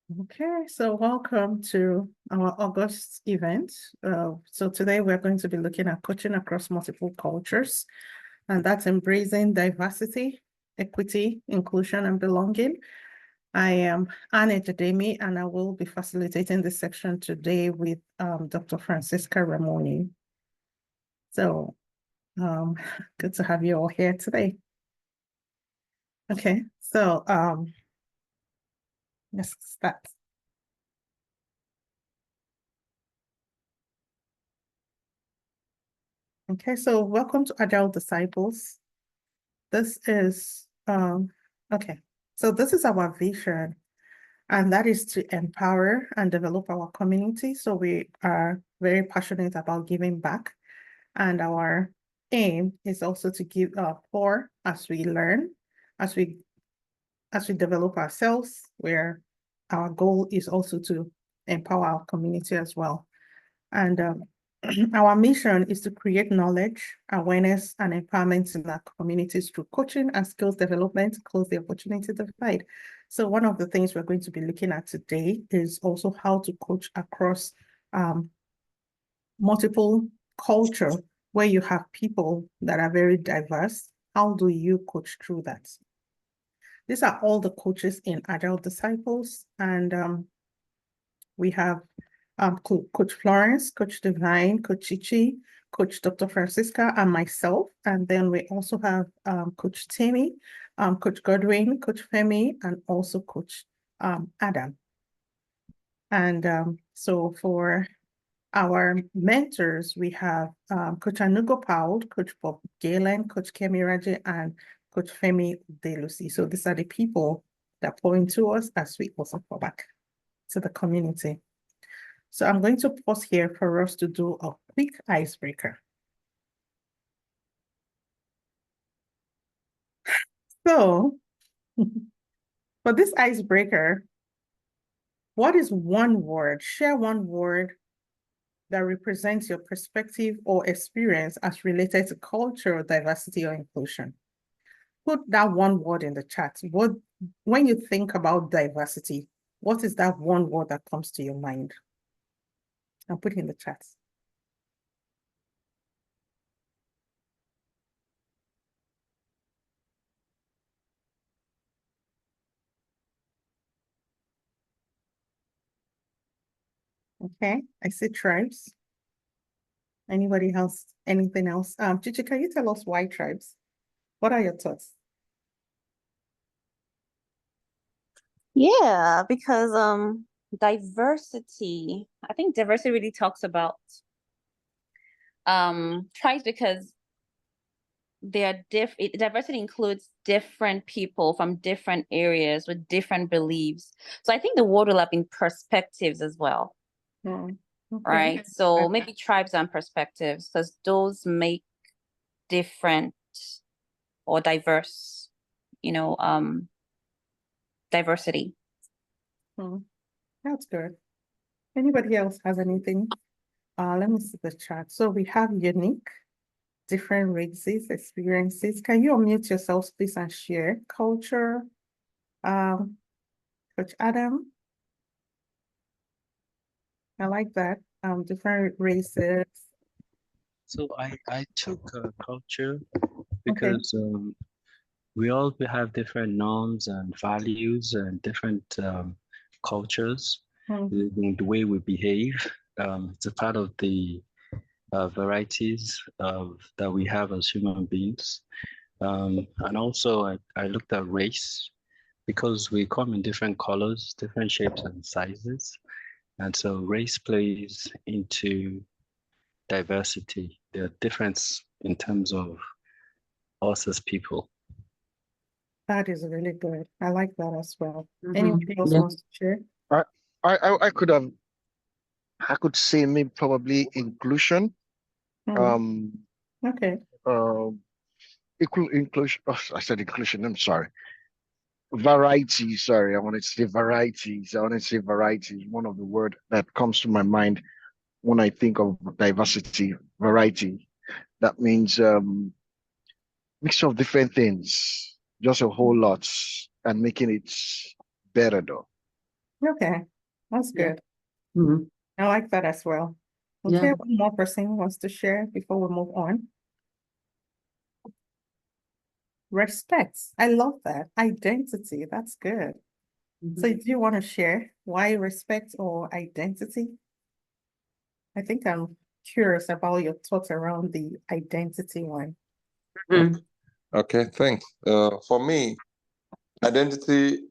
Okay, so welcome to our August event. So today we're going to be looking at coaching across multiple cultures, and that's embracing diversity, equity, inclusion, and belonging. I am Anna Jademi, and I will be facilitating this section today with Dr. Francesca Ramoni. So good to have you all here today. Okay, so let's start. Okay, so welcome to Agile Disciples. This is, okay, so this is our vision, and that is to empower and develop our community. So we are very passionate about giving back, and our aim is also to give pour as we learn, as we develop ourselves, where our goal is also to empower our community as well. And our mission is to create knowledge, awareness, and empowerment in our communities through coaching and skills development to close the opportunity divide. So one of the things we're going to be looking at today is also how to coach across multiple culture, where you have people that are very diverse. How do you coach through that? These are all the coaches in Agile Disciples, and we have Coach Florence, Coach Divine, Coach Chichi, Coach Dr. Francisca, and myself. And then we also have Coach Tammy, Coach Godwin, Coach Femi, and also Coach Adam. And so for our mentors, we have Coach Anugo Paul, Coach Bob Galen, Coach Kemi Raji, and Coach Femi Delusi. So these are the people that pour into us as we also pour back to the community. So I'm going to pause here for us to do a quick icebreaker. So for this icebreaker, what is one word? Share one word that represents your perspective or experience as related to culture, diversity, or inclusion. Put that one word in the chat. When you think about diversity, what is that one word that comes to your mind? I'll put it in the chat. Okay, I see tribes. Anybody else, anything else? Chichi, can you tell us why tribes? What are your thoughts? Yeah, because diversity, I think diversity really talks about tribes because diversity includes different people from different areas with different beliefs. So I think the word will have been perspectives as well. Okay. Right? So maybe tribes and perspectives, because those make different or diverse, diversity. That's good. Anybody else has anything? Let me see the chat. So we have unique, different races, experiences. Can you unmute yourselves, please, and share culture? Coach Adam, I like that. Different races. So I took culture because we all have different norms and values and different cultures, the way we behave. It's a part of the varieties that we have as human beings. And also I looked at race because we come in different colors, different shapes and sizes. And so race plays into diversity, the difference in terms of us as people. That is really good. I like that as well. Anybody else wants to share? I could say maybe probably inclusion. Okay. Inclusion. Oh, I said inclusion. I'm sorry. Variety. Sorry, I wanted to say varieties. One of the word that comes to my mind when I think of diversity, variety. That means mix of different things, just a whole lot, and making it better though. Okay, that's Yeah. good. Mhm. I like that as well. Okay, Yeah. one more person wants to share before we move on. Respect. I love that. Identity. That's good. So do you want to share why respect or identity? I think I'm curious about your thoughts around the identity one. Mhm. Okay, thanks. For me, identity,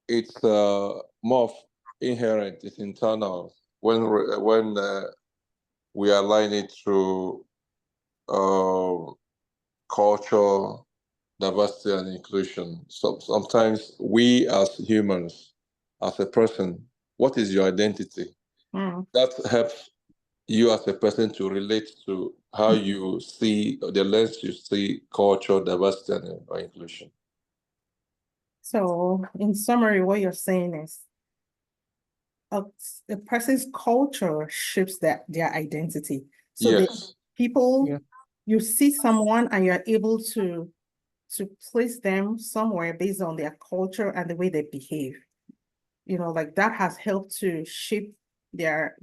it's more of inherent, it's internal. When we align it through culture, diversity, and inclusion. So sometimes we as humans, as a person, what is your identity? Mm. That helps you as a person to relate to how you see the lens you see culture, diversity, and inclusion. So in summary, what you're saying is a person's culture shapes their identity. So the Yes. people, Yeah. you see someone and you're able to place them somewhere based on their culture and the way they behave. You know, like that has helped to shape their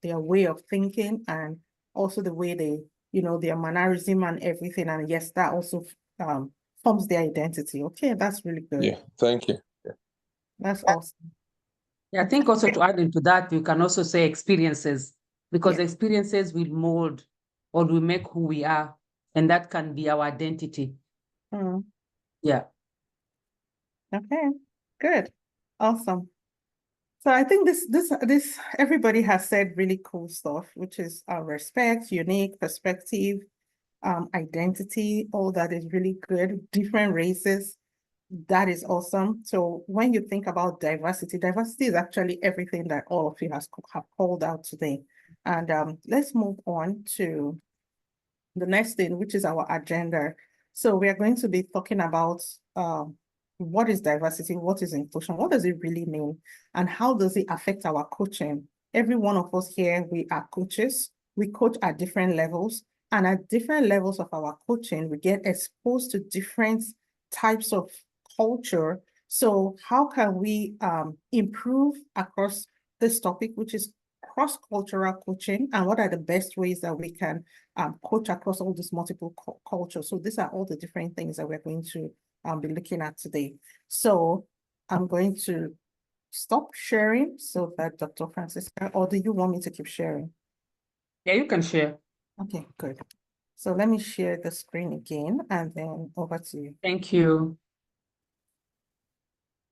way of thinking and also the way they, you know, their mannerism and everything. And yes, that also forms their identity. Okay, that's really good. Yeah. Thank you. That's awesome. Yeah, I think also to add into that, you can also say experiences, because Yeah. experiences will mold or will make who we are, and that can be our identity. Mm. Yeah. Okay, good. Awesome. So I think this everybody has said really cool stuff, which is respect, unique perspective, identity, all that is really good. Different races, that is awesome. So when you think about diversity, diversity is actually everything that all of you have called out today. And let's move on to the next thing, which is our agenda. So we are going to be talking about what is diversity, what is inclusion, what does it really mean, and how does it affect our coaching? Every one of us here, we are coaches. We coach at different levels, and at different levels of our coaching, we get exposed to different types of culture. So how can we improve across this topic, which is cross-cultural coaching, and what are the best ways that we can coach across all these multiple cultures? So these are all the different things that we're going to be looking at today. So I'm going to stop sharing so that Dr. Francesca, or do you want me to keep sharing? Yeah, you can share. Okay, good. So let me share the screen again and then over to you. Thank you.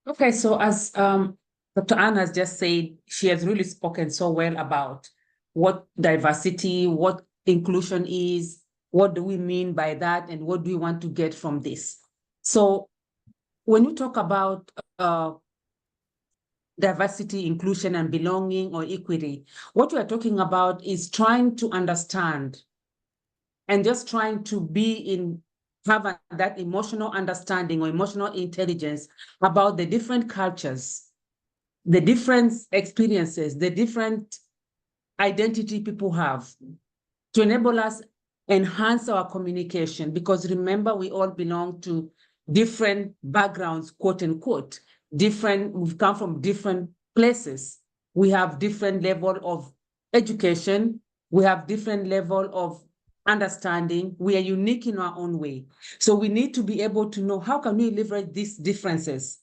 Okay, so as Dr. Anne has just said, she has really spoken so well about what diversity, what inclusion is, what do we mean by that, and what do we want to get from this? So when you talk about diversity, inclusion, and belonging or equity, what we are talking about is trying to understand and just trying to have that emotional understanding or emotional intelligence about the different cultures, the different experiences, the different identity people have, to enable us enhance our communication. Because remember, we all belong to different backgrounds, quote unquote, we've come from different places. We have different level of education. We have different level of understanding. We are unique in our own way. So we need to be able to know how can we leverage these differences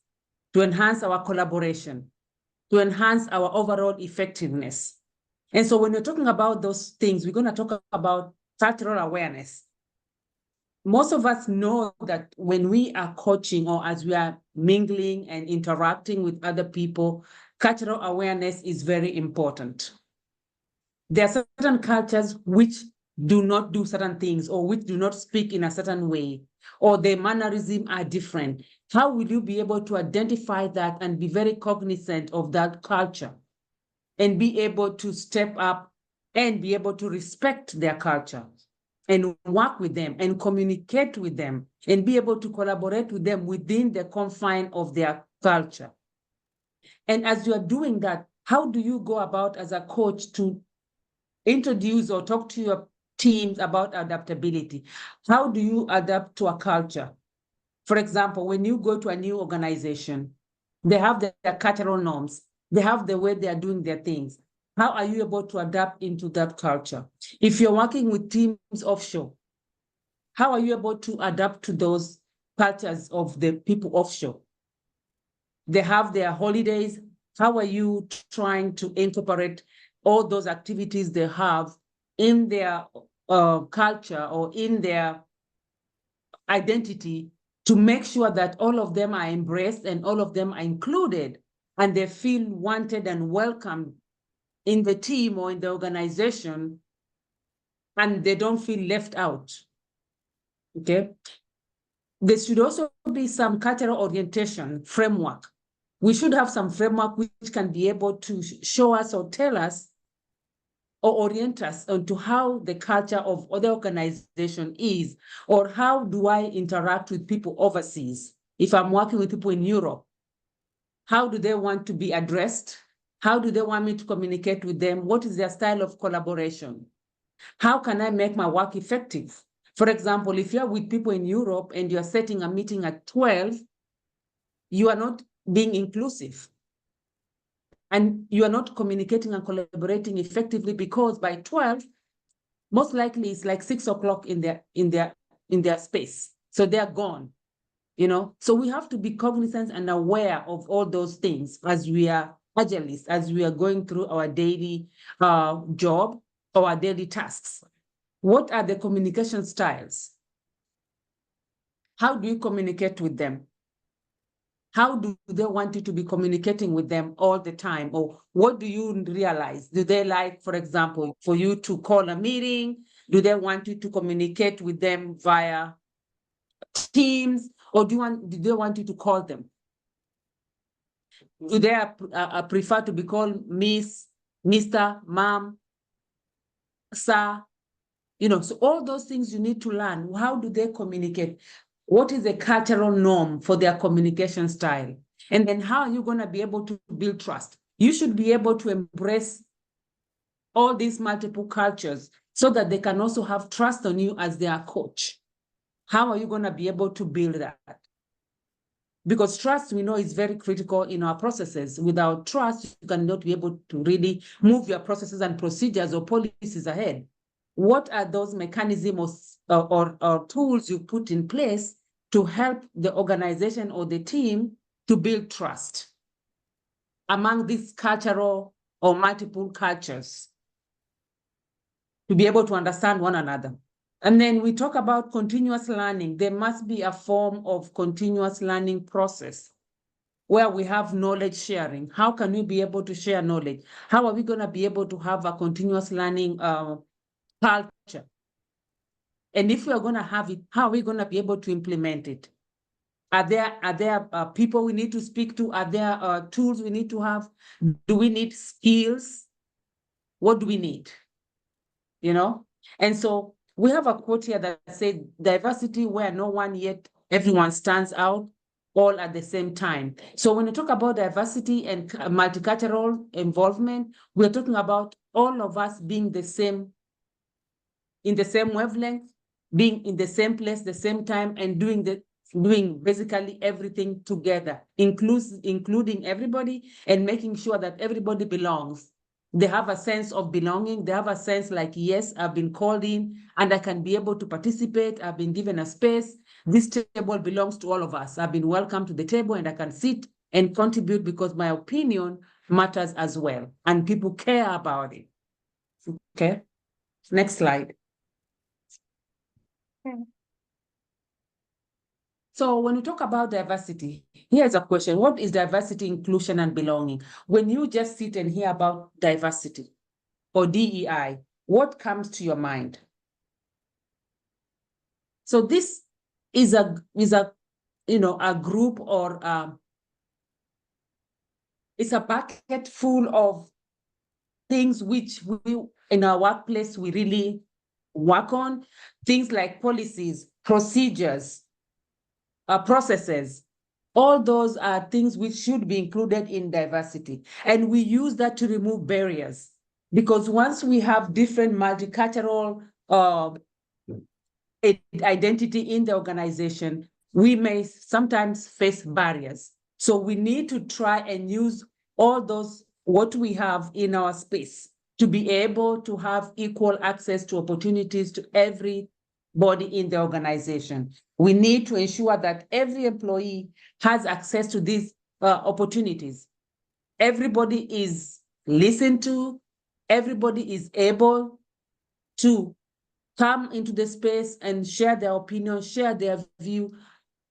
to enhance our collaboration, to enhance our overall effectiveness. And so when we're talking about those things, we're going to talk about cultural awareness. Most of us know that when we are coaching or as we are mingling and interacting with other people, cultural awareness is very important. There are certain cultures which do not do certain things or which do not speak in a certain way, or their mannerism are different. How will you be able to identify that and be very cognizant of that culture and be able to step up and be able to respect their culture and work with them and communicate with them and be able to collaborate with them within the confine of their culture? And as you are doing that, how do you go about as a coach to introduce or talk to your teams about adaptability? How do you adapt to a culture? For example, when you go to a new organization, They have their cultural norms. They have the way they are doing their things. How are you able to adapt into that culture? If you're working with teams offshore, how are you able to adapt to those cultures of the people offshore? They have their holidays. How are you trying to incorporate all those activities they have in their culture or in their identity to make sure that all of them are embraced and all of them are included and they feel wanted and welcomed in the team or in the organization and they don't feel left out, okay? There should also be some cultural orientation framework. We should have some framework which can be able to show us or tell us or orient us onto how the culture of other organization is, or how do I interact with people overseas? If I'm working with people in Europe, how do they want to be addressed? How do they want me to communicate with them? What is their style of collaboration? How can I make my work effective? For example, if you're with people in Europe and you're setting a meeting at 12, you are not being inclusive. And you are not communicating and collaborating effectively because by 12, most likely it's like 6 o'clock in their space. So they're gone, you know? So we have to be cognizant and aware of all those things as we are agilists, as we are going through our daily job or our daily tasks. What are the communication styles? How do you communicate with them? How do they want you to be communicating with them all the time? Or what do you realize? Do they like, for example, for you to call a meeting? Do they want you to communicate with them via Teams? Or do they want you to call them? Do they prefer to be called Miss, Mr., Mom, Sir? You know, so all those things you need to learn. How do they communicate? What is the cultural norm for their communication style? And then how are you going to be able to build trust? You should be able to embrace all these multiple cultures so that they can also have trust on you as their coach. How are you going to be able to build that? Because trust, we know, is very critical in our processes. Without trust, you cannot be able to really move your processes and procedures or policies ahead. What are those mechanisms or tools you put in place to help the organization or the team to build trust among these cultural or multiple cultures to be able to understand one another? And then we talk about continuous learning. There must be a form of continuous learning process where we have knowledge sharing. How can we be able to share knowledge? How are we going to be able to have a continuous learning culture? And if we are going to have it, how are we going to be able to implement it? Are there people we need to speak to? Are there tools we need to have? Do we need skills? What do we need? You know? And so we have a quote here that says, diversity where no one yet everyone stands out all at the same time. So when we talk about diversity and multicultural involvement, we're talking about all of us being the same, in the same wavelength, being in the same place, the same time, and doing basically everything together, including everybody and making sure that everybody belongs. They have a sense of belonging. They have a sense like, yes, I've been called in and I can be able to participate. I've been given a space. This table belongs to all of us. I've been welcomed to the table and I can sit and contribute because my opinion matters as well. And people care about it. Okay, next slide. So when we talk about diversity, here's a question. What is diversity, inclusion, and belonging? When you just sit and hear about diversity or DEI, what comes to your mind? So this is a group or it's a bucket full of things which we in our workplace we really work on, things like policies, procedures, processes. All those are things which should be included in diversity. And we use that to remove barriers. Because once we have different multicultural identity in the organization, we may sometimes face barriers. So we need to try and use all those, what we have in our space, to be able to have equal access to opportunities to everybody in the organization. We need to ensure that every employee has access to these opportunities. Everybody is listened to, everybody is able to come into the space and share their opinion, share their view,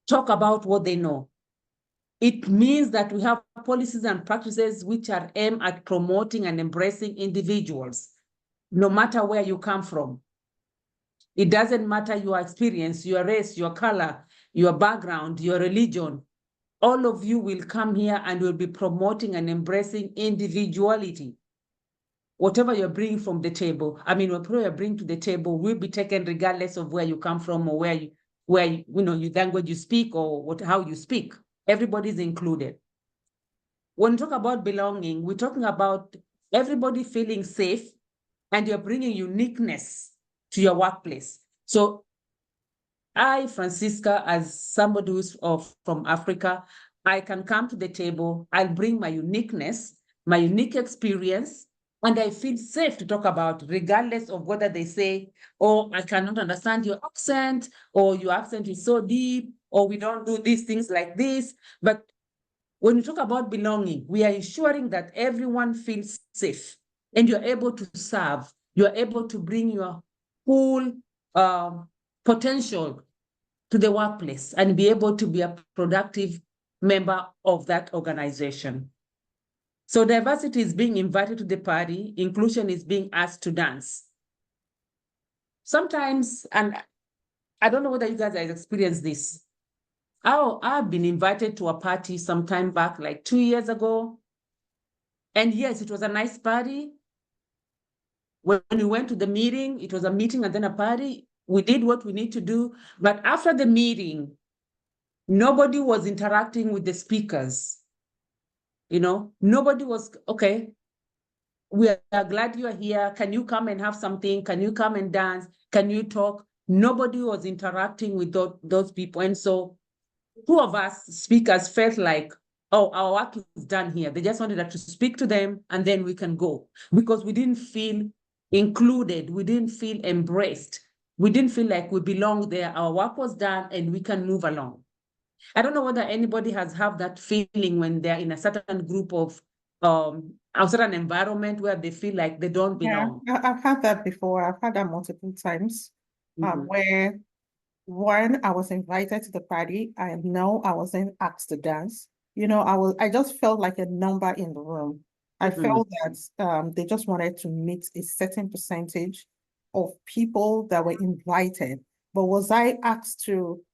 talk about what they know. It means that we have policies and practices which are aimed at promoting and embracing individuals, no matter where you come from. It doesn't matter your experience, your race, your color, your background, your religion. All of you will come here and will be promoting and embracing individuality. Whatever you're bringing from the table, whatever you bring to the table will be taken regardless of where you come from or where you language you speak or how you speak. Everybody's included. When we talk about belonging, we're talking about everybody feeling safe, and you're bringing uniqueness to your workplace. So I, Francesca, as somebody who's from Africa, I can come to the table, I'll bring my uniqueness, my unique experience, and I feel safe to talk about, regardless of whether they say, oh, I cannot understand your accent, or your accent is so deep, or we don't do these things like this. But when you talk about belonging, we are ensuring that everyone feels safe and you're able to serve, you're able to bring your full potential to the workplace and be able to be a productive member of that organization. So diversity is being invited to the party, inclusion is being asked to dance. Sometimes, and I don't know whether you guys have experienced this, I've been invited to a party some time back, like 2 years ago. And yes, it was a nice party. When we went to the meeting, it was a meeting and then a party. We did what we need to do. But after the meeting, nobody was interacting with the speakers. Nobody was, okay, we are glad you are here. Can you come and have something? Can you come and dance? Can you talk? Nobody was interacting with those people. And so 2 of us speakers felt like, oh, our work is done here. They just wanted us to speak to them and then we can go, because we didn't feel included. We didn't feel embraced. We didn't feel like we belonged there. Our work was done and we can move along. I don't know whether anybody has had that feeling when they're in a certain group of, a certain environment where they feel like they don't belong. Yeah, I've had that before. I've had that multiple times, where when I was invited to the party, I know I wasn't asked to dance. I just felt like a number in the room. I felt that they just wanted to meet a certain percentage of people that were invited. But was I asked to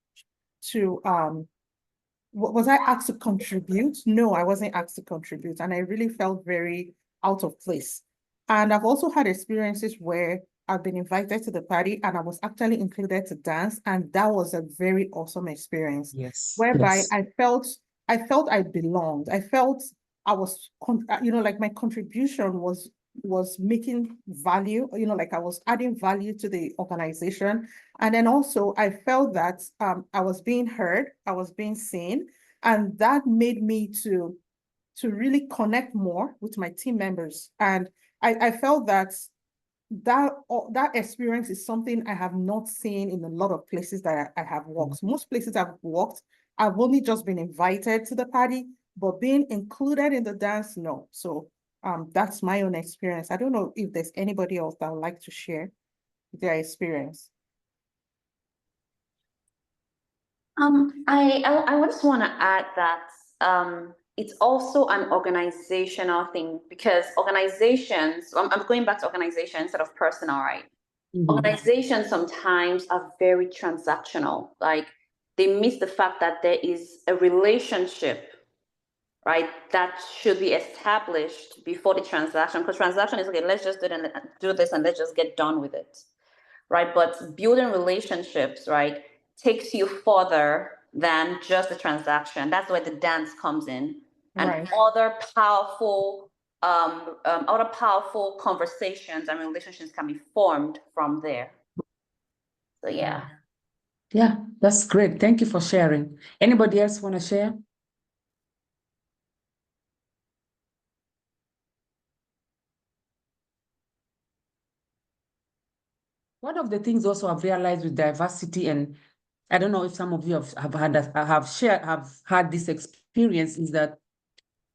was I asked to contribute? No, I wasn't asked to contribute. And I really felt very out of place. And I've also had experiences where I've been invited to the party and I was actually included to dance. And that was a very awesome experience. Yes. Whereby yes. I felt I belonged. I felt I was, like my contribution was making value, like I was adding value to the organization. And then also I felt that I was being heard, I was being seen, and that made me to really connect more with my team members. And I felt that experience is something I have not seen in a lot of places that I have worked. Most places I've worked, I've only just been invited to the party, but being included in the dance, no. So that's my own experience. I don't know if there's anybody else that would like to share their experience. I just want to add that it's also an organizational thing, because organizations, I'm going back to organization instead of personal, right? Organizations sometimes are very transactional. Like, they miss the fact that there is a relationship, right, that should be established before the transaction. Because transaction is, okay, let's just do this and let's just get done with it, right? But building relationships, right, takes you further than just the transaction. That's where the dance comes in, and Right. other powerful conversations and relationships can be formed from there. So yeah. Yeah, that's great. Thank you for sharing. Anybody else want to share? One of the things also I've realized with diversity, and I don't know if some of you have had this experience, is that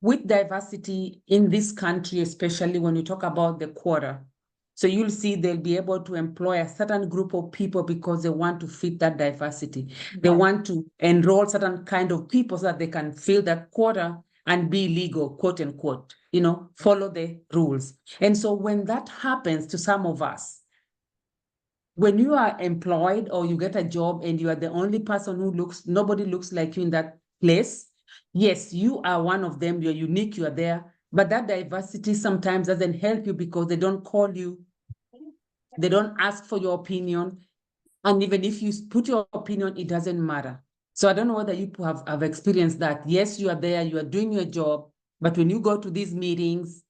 with diversity in this country, especially when you talk about the quota, so you'll see they'll be able to employ a certain group of people because they want to fit that diversity. They want to enroll certain kind of people so that they can fill that quota and be legal, quote unquote, follow the rules. And so when that happens to some of us, when you are employed or you get a job and you are the only person nobody looks like you in that place, yes, you are one of them, you're unique, you are there, but that diversity sometimes doesn't help you because they don't call you, they don't ask for your opinion, and even if you put your opinion, it doesn't matter. So I don't know whether you have experienced that. Yes, you are there, you are doing your job, but when you go to these meetings,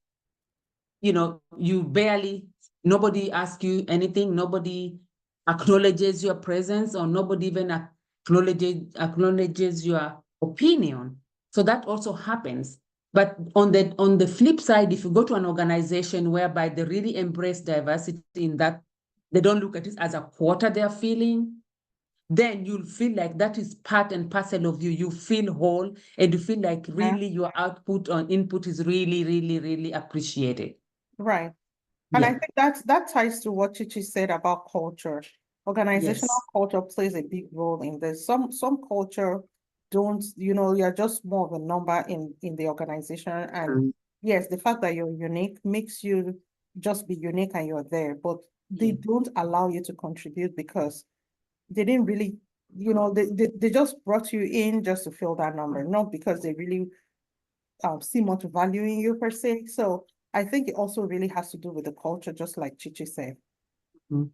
nobody asks you anything, nobody acknowledges your presence, or nobody even acknowledges your opinion. So that also happens. But on the flip side, if you go to an organization whereby they really embrace diversity in that they don't look at it as a quota they're feeling, then you'll feel like that is part and parcel of you. You feel whole, and you feel like really your output or input is really, really, really appreciated. Right. And I think that ties to what Chichi said about culture. Organizational culture plays a big role in this. Some culture don't, you're just more of a number in the organization. And yes, the fact that you're unique makes you just be unique and you're there, but they don't allow you to contribute because they didn't really, they just brought you in just to fill that number, not because they really see much value in you per se. So I think it also really has to do with the culture, just like Chichi said. I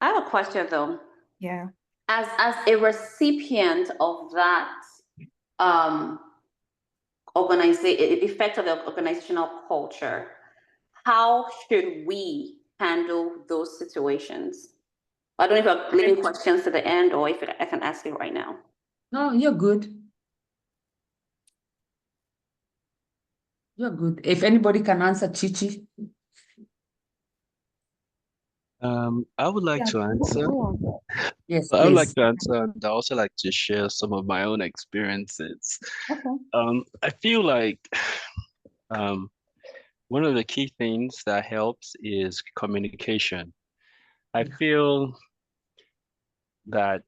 have a question though. Yeah. As a recipient of that effect of the organizational culture, how should we handle those situations? I don't know if I'm leaving questions to the end or if I can ask you right now. No, you're good. You're good. If anybody can answer, Chichi. I would like to answer. Yes, I would like please. to answer, and I also like to share some of my own experiences. I feel like one of the key things that helps is communication. I feel that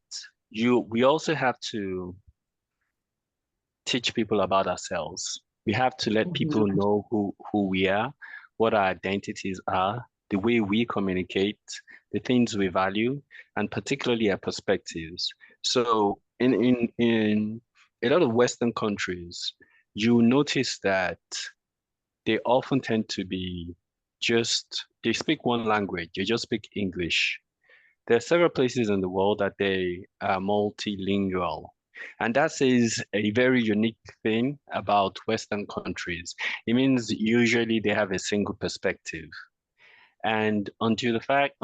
we also have to teach people about ourselves. We have to let people know who we are, what our identities are, the way we communicate, the things we value, and particularly our perspectives. So in a lot of Western countries, you notice that they often tend to be they speak one language, they just speak English. There are several places in the world that they are multilingual. And that says a very unique thing about Western countries. It means usually they have a single perspective. And until the facts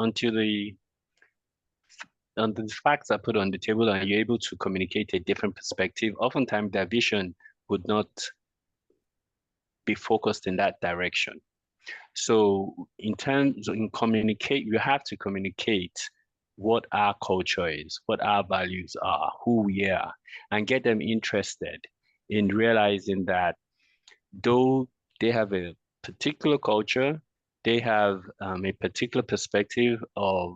are put on the table and you're able to communicate a different perspective, oftentimes their vision would not be focused in that direction. So in communicate, you have to communicate what our culture is, what our values are, who we are, and get them interested in realizing that though they have a particular culture, they have a particular perspective of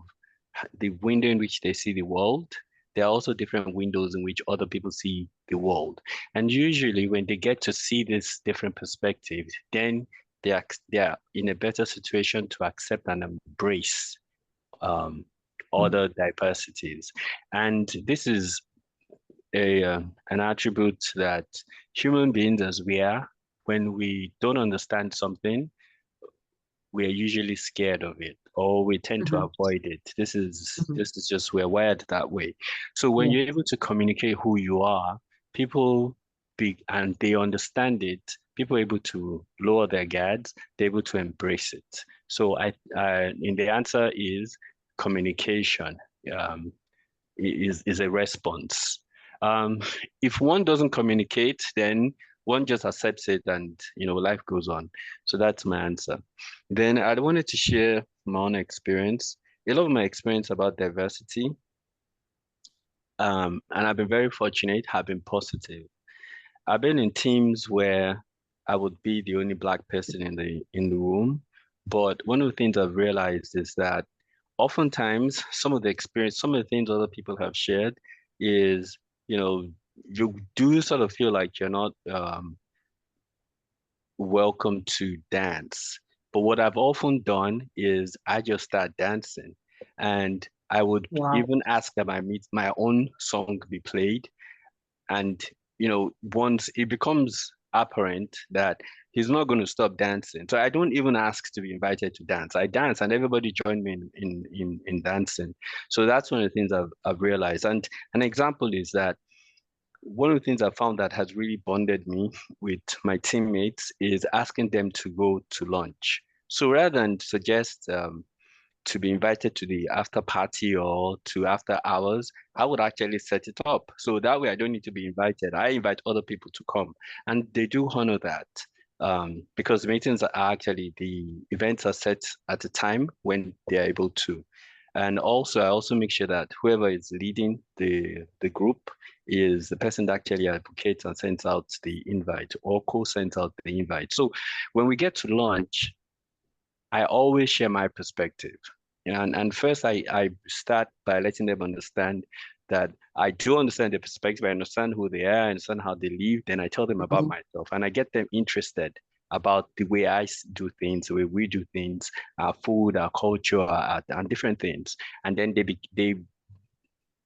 the window in which they see the world. There are also different windows in which other people see the world. And usually when they get to see this different perspective, then they are in a better situation to accept and embrace other diversities. And this is an attribute that human beings as we are, when we don't understand something, we are usually scared of it or we tend to avoid it. This is just, we're wired that way. So when you're able to communicate who you are, and they understand it, people are able to lower their guards, they're able to embrace it. So in the answer is communication is a response. If one doesn't communicate, then one just accepts it and life goes on. So that's my answer. Then I wanted to share my own experience a lot of my experience about diversity, and I've been very fortunate, have been positive. I've been in teams where I would be the only Black person in the room, but one of the things I've realized is that oftentimes some of the things other people have shared is, you do sort of feel like you're not welcome to dance. But what I've often done is I just start dancing, and I would even ask that my own song be played. And once it becomes apparent that he's not going to stop dancing, so I don't even ask to be invited to dance. I dance, and everybody join me in dancing. So that's one of the things I've realized. And an example is that one of the things I found that has really bonded me with my teammates is asking them to go to lunch. So rather than suggest to be invited to the after party or to after hours, I would actually set it up. So that way I don't need to be invited. I invite other people to come, and they do honor that. Because meetings are actually, the events are set at a time when they're able to. And also, I also make sure that whoever is leading the group is the person that actually advocates and sends out the invite or co-sends out the invite. So when we get to lunch, I always share my perspective. And first I start by letting them understand that I do understand their perspective. I understand who they are, I understand how they live. Then I tell them about myself, and I get them interested about the way I do things, the way we do things, our food, our culture, and different things. And then they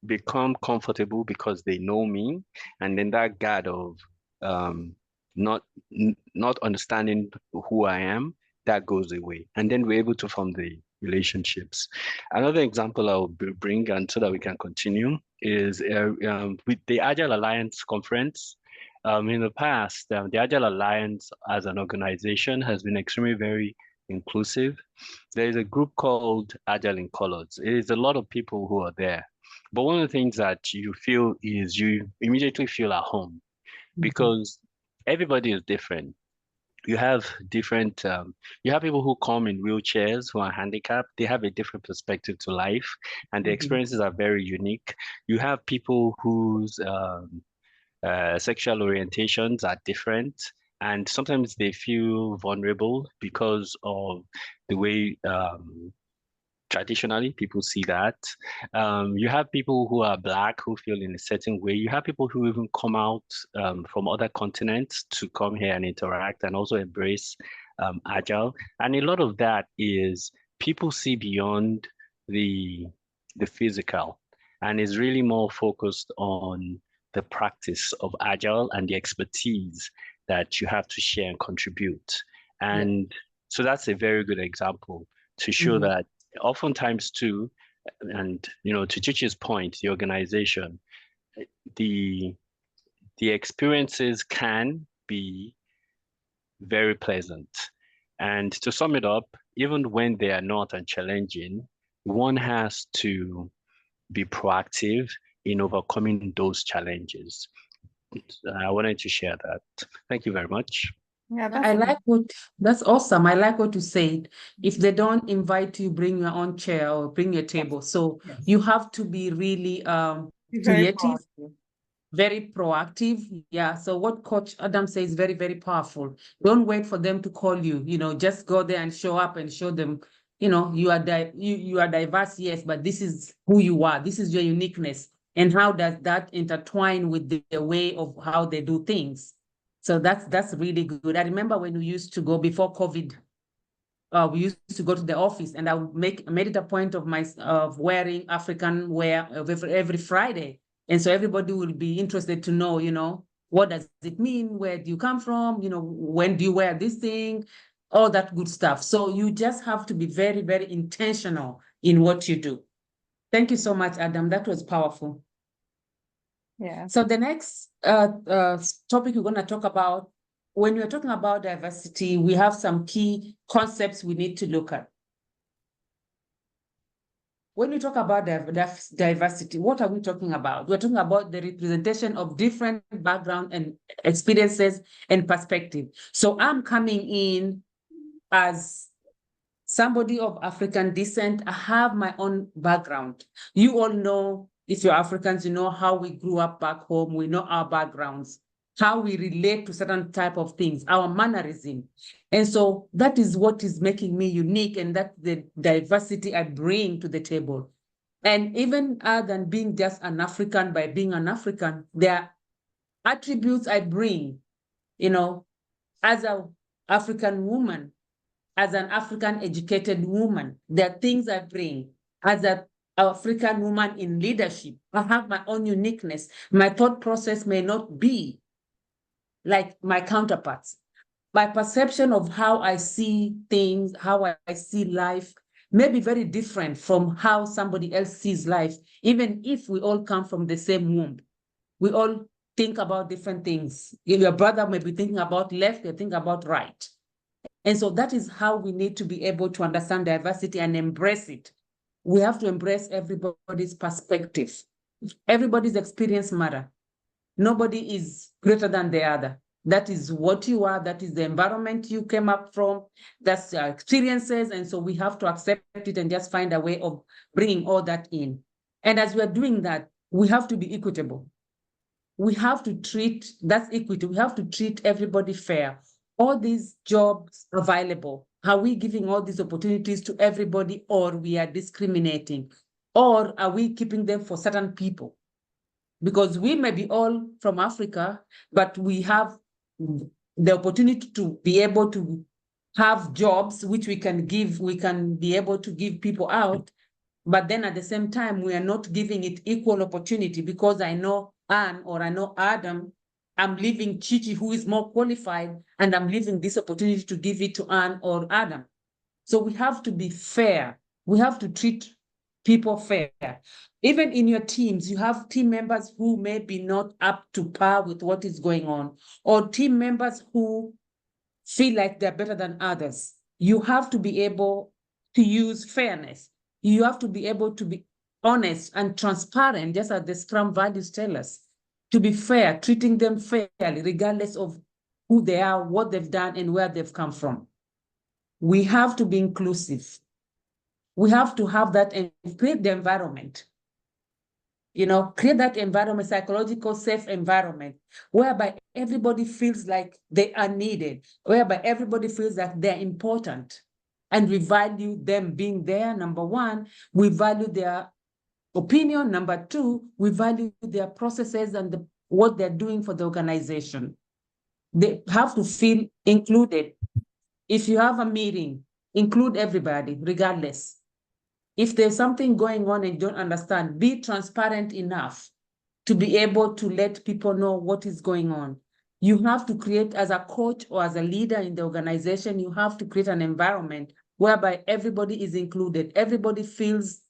become comfortable because they know me. And then that guard of not understanding who I am, that goes away. And then we're able to form the relationships. Another example I'll bring, and so that we can continue, is with the Agile Alliance conference. In the past, the Agile Alliance as an organization has been extremely very inclusive. There is a group called Agile in Colors. It is a lot of people who are there. But one of the things that you feel is you immediately feel at home, because everybody is different. You have different, you have people who come in wheelchairs who are handicapped. They have a different perspective to life, and the experiences are very unique. You have people whose sexual orientations are different, and sometimes they feel vulnerable because of the way traditionally people see that. You have people who are Black who feel in a certain way. You have people who even come out from other continents to come here and interact and also embrace Agile. And a lot of that is people see beyond the physical, and is really more focused on the practice of Agile and the expertise that you have to share and contribute. And so that's a very good example to show that oftentimes too, and to Chichi's point, the organization, the experiences can be very pleasant. And to sum it up, even when they are not and challenging, one has to be proactive in overcoming those challenges. I wanted to share that. Thank you very much. Yeah, I like that's awesome. I like what you said. If they don't invite you, bring your own chair or bring your table. So you have to be really creative, very proactive. Yeah. So what Coach Adam says is very, very powerful. Don't wait for them to call you. Just go there and show up and show them, you are you are diverse, yes, but this is who you are. This is your uniqueness. And how does that intertwine with the way of how they do things? So that's really good. I remember when we used to go before COVID, we used to go to the office, and I would made it a point of wearing African wear every Friday. And so everybody will be interested to know, what does it mean? Where do you come from? When do you wear this thing? All that good stuff. So you just have to be very, very intentional in what you do. Thank you so much, Adam. That was powerful. Yeah. So the next topic we're going to talk about, when we're talking about diversity, we have some key concepts we need to look at. When we talk about diversity, what are we talking about? We're talking about the representation of different background and experiences and perspective. So I'm coming in as somebody of African descent. I have my own background. You all know, if you're Africans, you know how we grew up back home. We know our backgrounds, how we relate to certain type of things, our mannerism. And so that is what is making me unique, and that's the diversity I bring to the table. And even other than being just an African, by being an African, there are attributes I bring, as an African woman, as an African educated woman. There are things I bring as an African woman in leadership. I have my own uniqueness. My thought process may not be like my counterparts. My perception of how I see things, how I see life, may be very different from how somebody else sees life, even if we all come from the same womb. We all think about different things. Your brother may be thinking about left, you think about right. And so that is how we need to be able to understand diversity and embrace it. We have to embrace everybody's perspective. Everybody's experience matters. Nobody is greater than the other. That is what you are. That is the environment you came up from. That's your experiences. And so we have to accept it and just find a way of bringing all that in. And as we are doing that, we have to be equitable. We have to treat, that's equity. We have to treat everybody fair. All these jobs available, are we giving all these opportunities to everybody, or we are discriminating? Or are we keeping them for certain people? Because we may be all from Africa, but we have the opportunity to be able to have jobs which we can give, we can be able to give people out. But then at the same time, we are not giving it equal opportunity, because I know Anne or I know Adam, I'm leaving Chichi, who is more qualified, and I'm leaving this opportunity to give it to Anne or Adam. So we have to be fair. We have to treat people fair. Even in your teams, you have team members who may be not up to par with what is going on, or team members who feel like they're better than others. You have to be able to use fairness. You have to be able to be honest and transparent, just as the Scrum values tell us, to be fair, treating them fairly, regardless of who they are, what they've done, and where they've come from. We have to be inclusive. We have to have that and create the environment. Create that environment, psychological safe environment, whereby everybody feels like they are needed, whereby everybody feels like they're important. And we value them being there, number one. We value their opinion, number two. We value their processes and what they're doing for the organization. They have to feel included. If you have a meeting, include everybody, regardless. If there's something going on and you don't understand, be transparent enough to be able to let people know what is going on. You have to create, as a coach or as a leader in the organization, you have to create an environment whereby everybody is included. Everybody feels,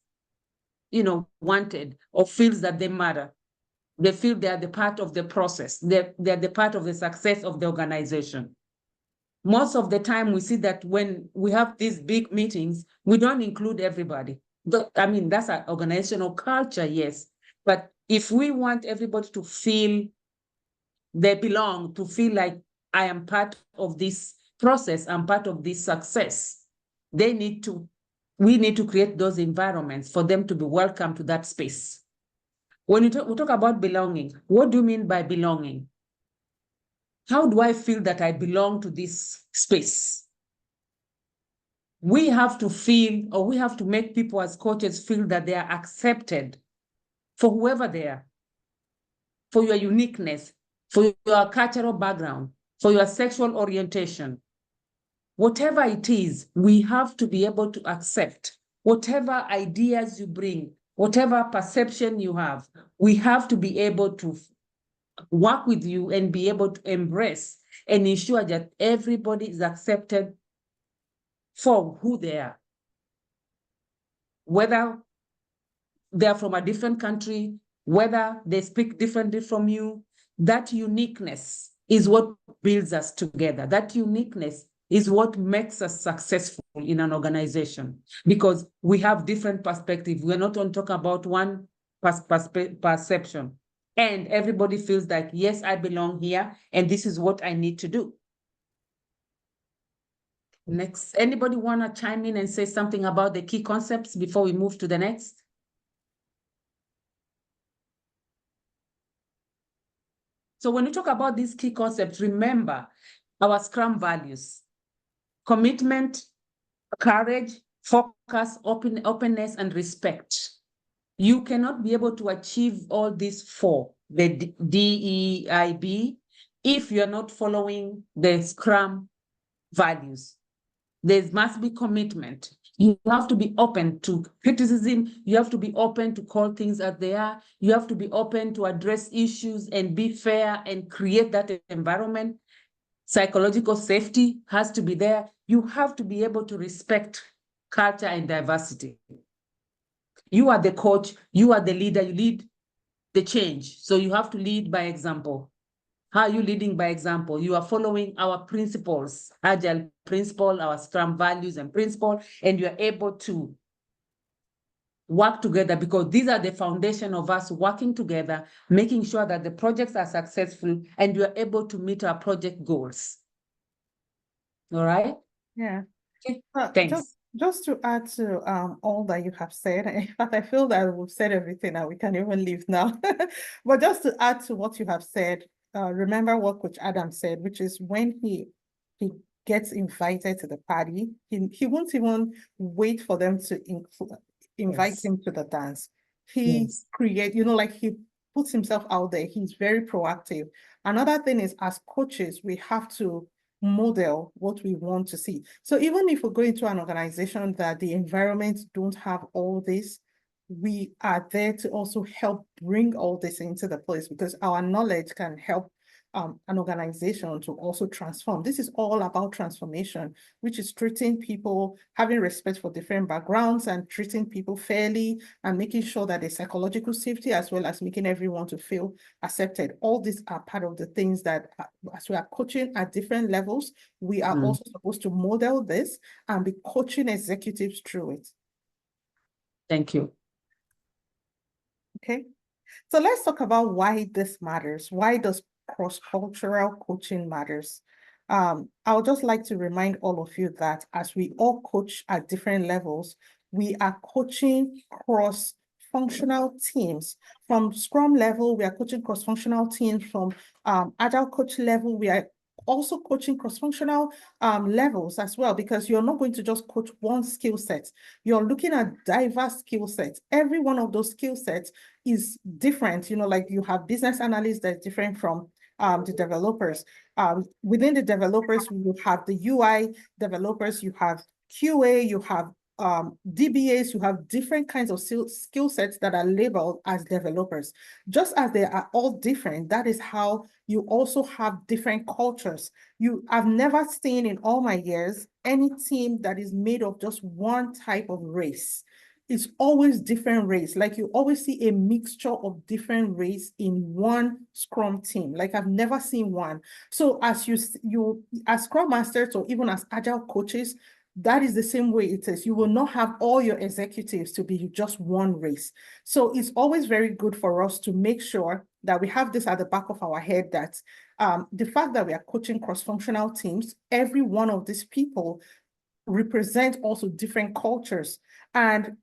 wanted, or feels that they matter. They feel they are the part of the process. They're the part of the success of the organization. Most of the time, we see that when we have these big meetings, we don't include everybody. That's an organizational culture, yes. But if we want everybody to feel they belong, to feel like I am part of this process, I'm part of this success, we need to create those environments for them to be welcome to that space. When we talk about belonging, what do you mean by belonging? How do I feel that I belong to this space? We have to feel, or we have to make people as coaches feel that they are accepted for whoever they are, for your uniqueness, for your cultural background, for your sexual orientation. Whatever it is, we have to be able to accept whatever ideas you bring, whatever perception you have. We have to be able to work with you and be able to embrace and ensure that everybody is accepted for who they are. Whether they're from a different country, whether they speak differently from you, that uniqueness is what builds us together. That uniqueness is what makes us successful in an organization, because we have different perspectives. We're not only talking about one perception. And everybody feels like, yes, I belong here, and this is what I need to do. Next, anybody want to chime in and say something about the key concepts before we move to the next? So when we talk about these key concepts, remember our Scrum values: commitment, courage, focus, openness, and respect. You cannot be able to achieve all these four, the DEIB, if you're not following the Scrum values. There must be commitment. You have to be open to criticism. You have to be open to call things as they are. You have to be open to address issues and be fair and create that environment. Psychological safety has to be there. You have to be able to respect culture and diversity. You are the coach, you are the leader, you lead the change. So you have to lead by example. How are you leading by example? You are following our principles, Agile principle, our Scrum values and principle, and you are able to work together, because these are the foundation of us working together, making sure that the projects are successful and you are able to meet our project goals. All right? Yeah. Okay. Thanks. Just to add to all that you have said, in fact, I feel that we've said everything and we can even leave now. But just to add to what you have said, remember what Coach Adam said, which is when he gets invited to the party, he won't even wait for them to invite Yes. him to the dance. He Yes. like he puts himself out there. He's very proactive. Another thing is, as coaches, we have to model what we want to see. So even if we're going to an organization that the environment don't have all this, we are there to also help bring all this into the place, because our knowledge can help an organization to also transform. This is all about transformation, which is treating people, having respect for different backgrounds and treating people fairly and making sure that there's psychological safety, as well as making everyone to feel accepted. All these are part of the things that as we are coaching at different levels, we are also supposed to model this and be coaching executives through it. Thank you. Okay, so let's talk about why this matters. Why does cross-cultural coaching matters? I would just like to remind all of you that as we all coach at different levels, we are coaching cross-functional teams. From Scrum level, we are coaching cross-functional teams. From Agile coach level, we are also coaching cross-functional levels as well, because you're not going to just coach one skill set. You're looking at diverse skill sets. Every one of those skill sets is different. Like you have business analysts that's different from the developers. Within the developers, you have the UI developers, you have QA, you have DBAs, you have different kinds of skill sets that are labeled as developers. Just as they are all different, that is how you also have different cultures. I've never seen in all my years any team that is made of just one type of race. It's always different race. Like you always see a mixture of different race in one Scrum team. Like I've never seen one. So as you as Scrum Masters or even as Agile coaches, that is the same way it is. You will not have all your executives to be just one race. So it's always very good for us to make sure that we have this at the back of our head, that the fact that we are coaching cross-functional teams, every one of these people represent also different cultures. And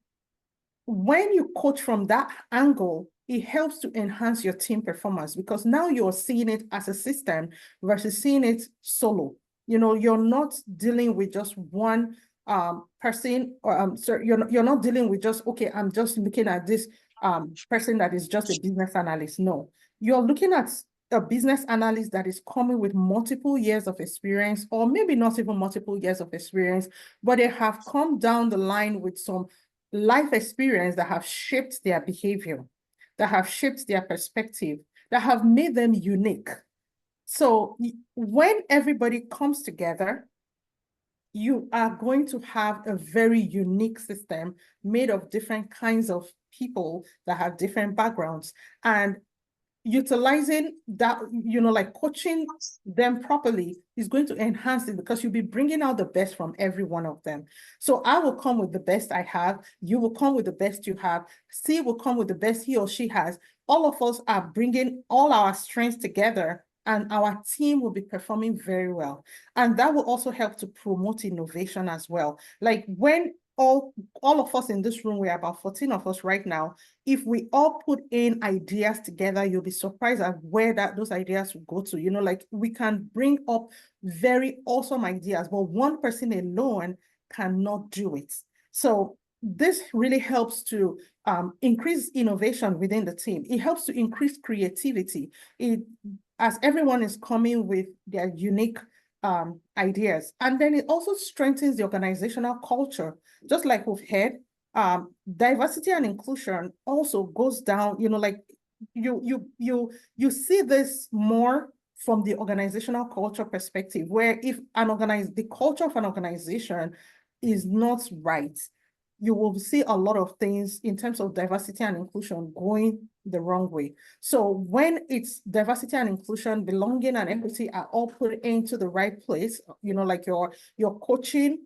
when you coach from that angle, it helps to enhance your team performance, because now you're seeing it as a system versus seeing it solo. You're not dealing with just one person, or so you're not dealing with just, okay, I'm just looking at this person that is just a business analyst. No, you're looking at a business analyst that is coming with multiple years of experience, or maybe not even multiple years of experience, but they have come down the line with some life experience that have shaped their behavior, that have shaped their perspective, that have made them unique. So when everybody comes together, you are going to have a very unique system made of different kinds of people that have different backgrounds. And utilizing that, like coaching them properly is going to enhance it, because you'll be bringing out the best from every one of them. So I will come with the best I have. You will come with the best you have. C will come with the best he or she has. All of us are bringing all our strengths together and our team will be performing very well. And that will also help to promote innovation as well. Like when all of us in this room, we're about 14 of us right now, if we all put in ideas together, you'll be surprised at where those ideas will go to. You know, like we can bring up very awesome ideas, but one person alone cannot do it. So this really helps to increase innovation within the team. It helps to increase creativity. As everyone is coming with their unique ideas. And then it also strengthens the organizational culture. Just like we've heard, diversity and inclusion also goes down, you know, like you see this more from the organizational culture perspective, where if the culture of an organization is not right, you will see a lot of things in terms of diversity and inclusion going the wrong way. So when it's diversity and inclusion, belonging and equity are all put into the right place, you know, like you're coaching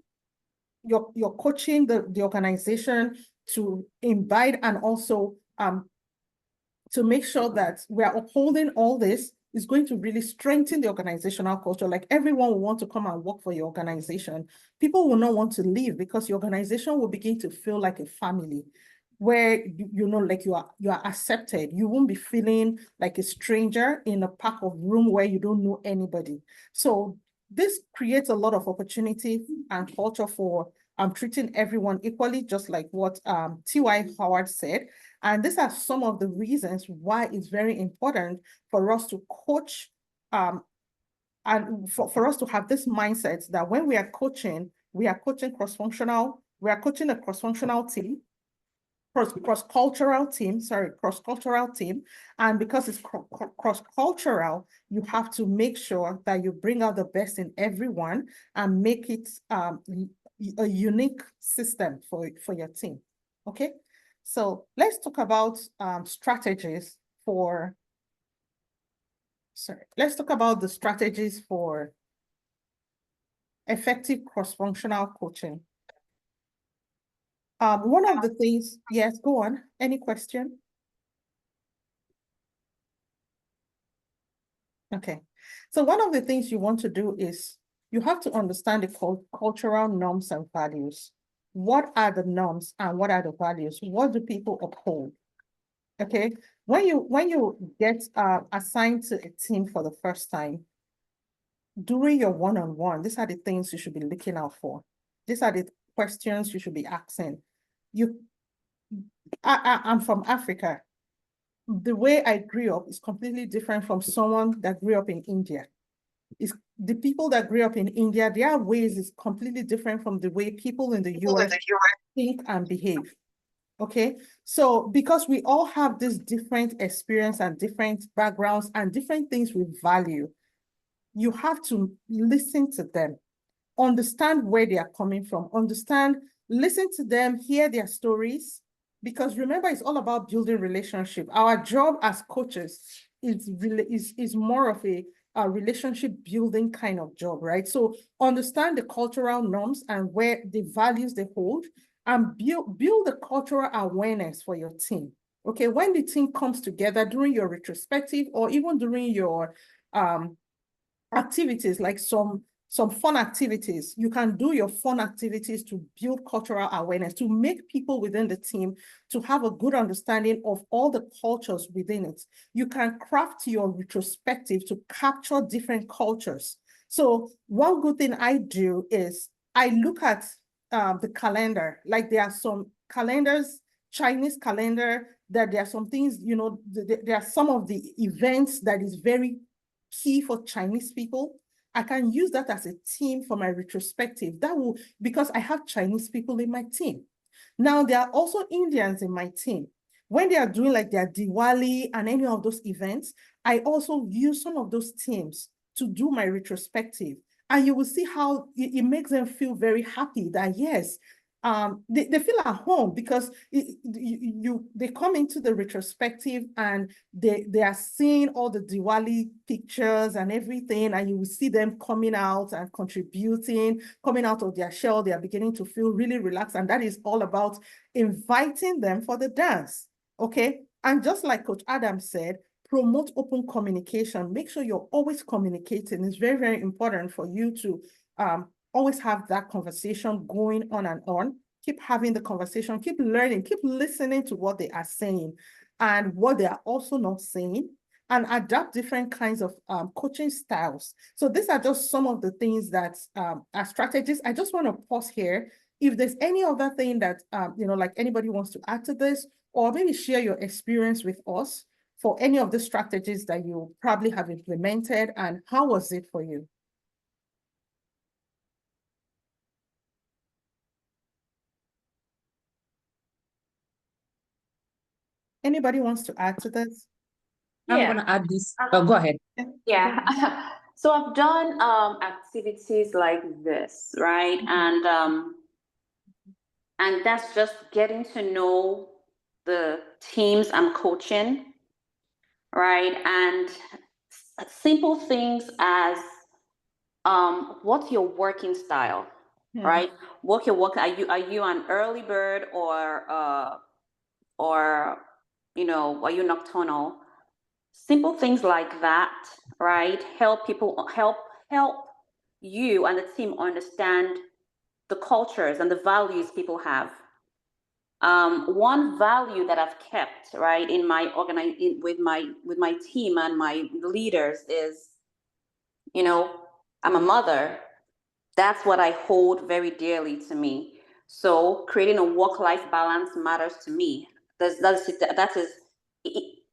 the organization to imbibe and also to make sure that we are upholding all this is going to really strengthen the organizational culture. Like everyone will want to come and work for your organization. People will not want to leave because your organization will begin to feel like a family where, you know, like you are accepted. You won't be feeling like a stranger in a pack of room where you don't know anybody. So this creates a lot of opportunity and culture for treating everyone equally, just like what T.Y. Howard said. And these are some of the reasons why it's very important for us to coach and for us to have this mindset that when we are coaching cross-functional, we are coaching a cross-functional team, cross-cultural team. And because it's cross-cultural, you have to make sure that you bring out the best in everyone and make it a unique system for your team. Okay, so let's talk about strategies for, let's talk about the strategies for effective cross-functional coaching. One of the things, yes, go on. Any question? Okay, so one of the things you want to do is you have to understand the cultural norms and values. What are the norms and what are the values? What do people uphold? Okay, when you get assigned to a team for the first time, during your one-on-one, these are the things you should be looking out for. These are the questions you should be asking. I'm from Africa. The way I grew up is completely different from someone that grew up in India. The people that grew up in India, their ways is completely different from the way people in the US think and behave. Okay, so because we all have this different experience and different backgrounds and different things we value, you have to listen to them, understand where they are coming from, listen to them, hear their stories, because remember, it's all about building relationship. Our job as coaches is more of a relationship building kind of job, right? So understand the cultural norms and where the values they hold, and build the cultural awareness for your team. Okay, when the team comes together during your retrospective or even during your activities, like some fun activities, you can do your fun activities to build cultural awareness, to make people within the team to have a good understanding of all the cultures within it. You can craft your retrospective to capture different cultures. So one good thing I do is I look at the calendar. Like there are some calendars, Chinese calendar, that there are some things, you know, there are some of the events that is very key for Chinese people. I can use that as a team for my retrospective. That will, because I have Chinese people in my team. Now, there are also Indians in my team. When they are doing like their Diwali and any of those events, I also use some of those teams to do my retrospective. And you will see how it makes them feel very happy that, yes, they feel at home because they come into the retrospective and they are seeing all the Diwali pictures and everything, and you will see them coming out and contributing, coming out of their shell. They are beginning to feel really relaxed, and that is all about inviting them for the dance. Okay, and just like Coach Adam said, promote open communication. Make sure you're always communicating. It's very, very important for you to always have that conversation going on and on. Keep having the conversation, keep learning, keep listening to what they are saying and what they are also not saying, and adapt different kinds of coaching styles. So these are just some of the things that are strategies. I just want to pause here. If there's any other thing that, like anybody wants to add to this, or maybe share your experience with us for any of the strategies that you probably have implemented, and how was it for you? Anybody wants to add to this? I'm going to add this. Oh, go ahead. Yeah. So I've done activities like this, right? And that's just getting to know the teams I'm coaching, right? And simple things as what's your working style, right? What your work, are you an early bird or are you nocturnal? Simple things like that, right? Help you and the team understand the cultures and the values people have. One value that I've kept, right, in my with my team and my leaders is, I'm a mother. That's what I hold very dearly to me. So creating a work-life balance matters to me.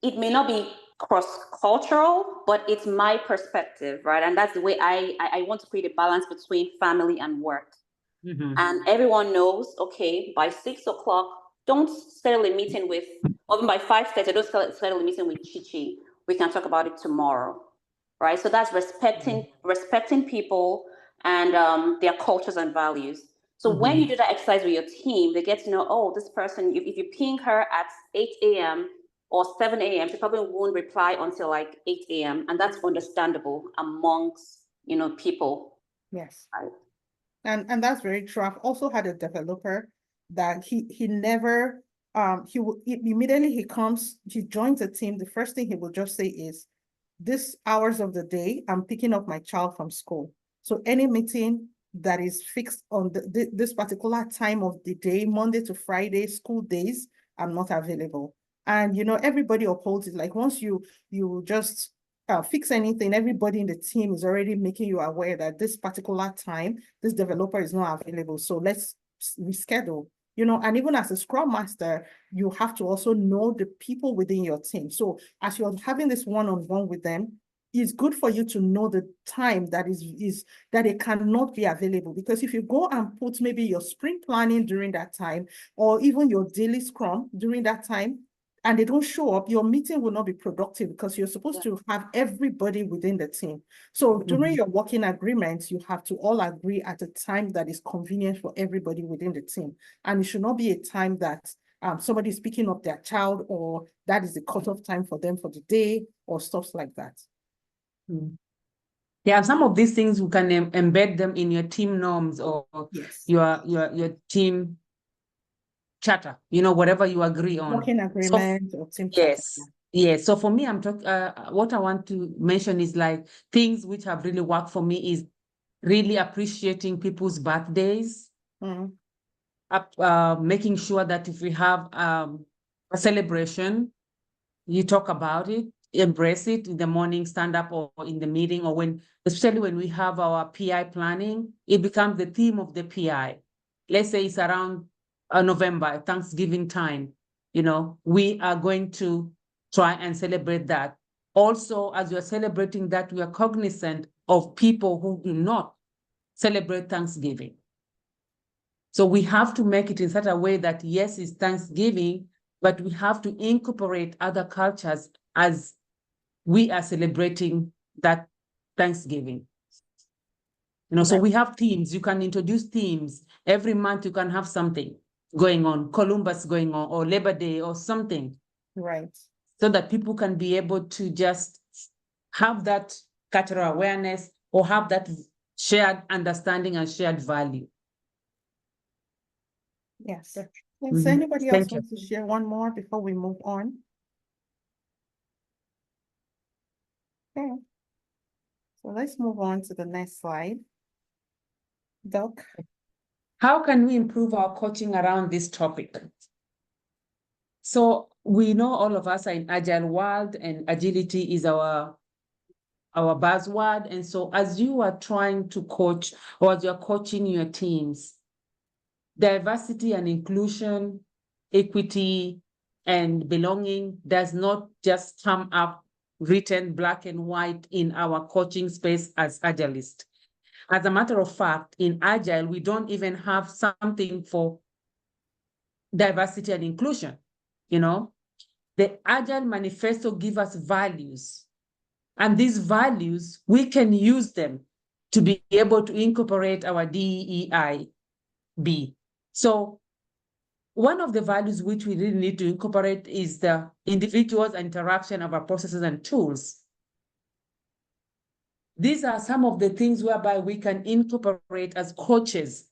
It may not be cross-cultural, but it's my perspective, right? And that's the way I want to create a balance between family and work. And everyone knows, okay, by 6 o'clock, don't schedule a meeting with, or even by 5:30, don't schedule a meeting with Chichi. We can talk about it tomorrow, right? So that's respecting people and their cultures and values. So when you do that exercise with your team, they get to know, oh, this person, if you ping her at 8 a.m. or 7 a.m., she probably won't reply until like 8 a.m. And that's understandable amongst, people. Yes. Right? And that's very true. I've also had a developer that he never immediately he joins a team, the first thing he will just say is, this hours of the day, I'm picking up my child from school. So any meeting that is fixed on this particular time of the day, Monday to Friday, school days, I'm not available. And everybody upholds it. Like once you just fix anything, everybody in the team is already making you aware that this particular time, this developer is not available. So let's reschedule. And even as a Scrum Master, you have to also know the people within your team. So as you're having this one-on-one with them, it's good for you to know the time that that it cannot be available. Because if you go and put maybe your sprint planning during that time, or even your daily Scrum during that time, and they don't show up, your meeting will not be productive because you're supposed to have everybody within the team. So during your working agreements, you have to all agree at a time that is convenient for everybody within the team. And it should not be a time that somebody is picking up their child, or that is the cutoff time for them for the day, or stuff like that. Yeah, some of these things you can embed them in your team norms or your team charter, whatever you agree on. Working agreement or team charter. Yes. Yes. So for me, I'm talking. What I want to mention is like things which have really worked for me is really appreciating people's birthdays. Making sure that if we have a celebration, you talk about it, embrace it in the morning, stand up, or in the meeting, or especially when we have our PI planning, it becomes the theme of the PI. Let's say it's around November, Thanksgiving time, we are going to try and celebrate that. Also, as you're celebrating that, we are cognizant of people who do not celebrate Thanksgiving. So we have to make it in such a way that, yes, it's Thanksgiving, but we have to incorporate other cultures as we are celebrating that Thanksgiving. So we have themes. You can introduce themes. Every month you can have something going on, Columbus going on, or Labor Day or something. Right. So that people can be able to just have that cultural awareness or have that shared understanding and shared value. Yes. Does anybody else want to share one more before we move on? Okay. So let's move on to the next slide. Doc. How can we improve our coaching around this topic? So we know all of us are in agile world, and agility is our buzzword. And so as you are trying to coach, or as you're coaching your teams, diversity and inclusion, equity and belonging does not just come up written black and white in our coaching space as Agilists. As a matter of fact, in Agile, we don't even have something for diversity and inclusion. You know, the Agile Manifesto gives us values, and these values, we can use them to be able to incorporate our DEIB. So one of the values which we really need to incorporate is the individual's interaction of our processes and tools. These are some of the things whereby we can incorporate as coaches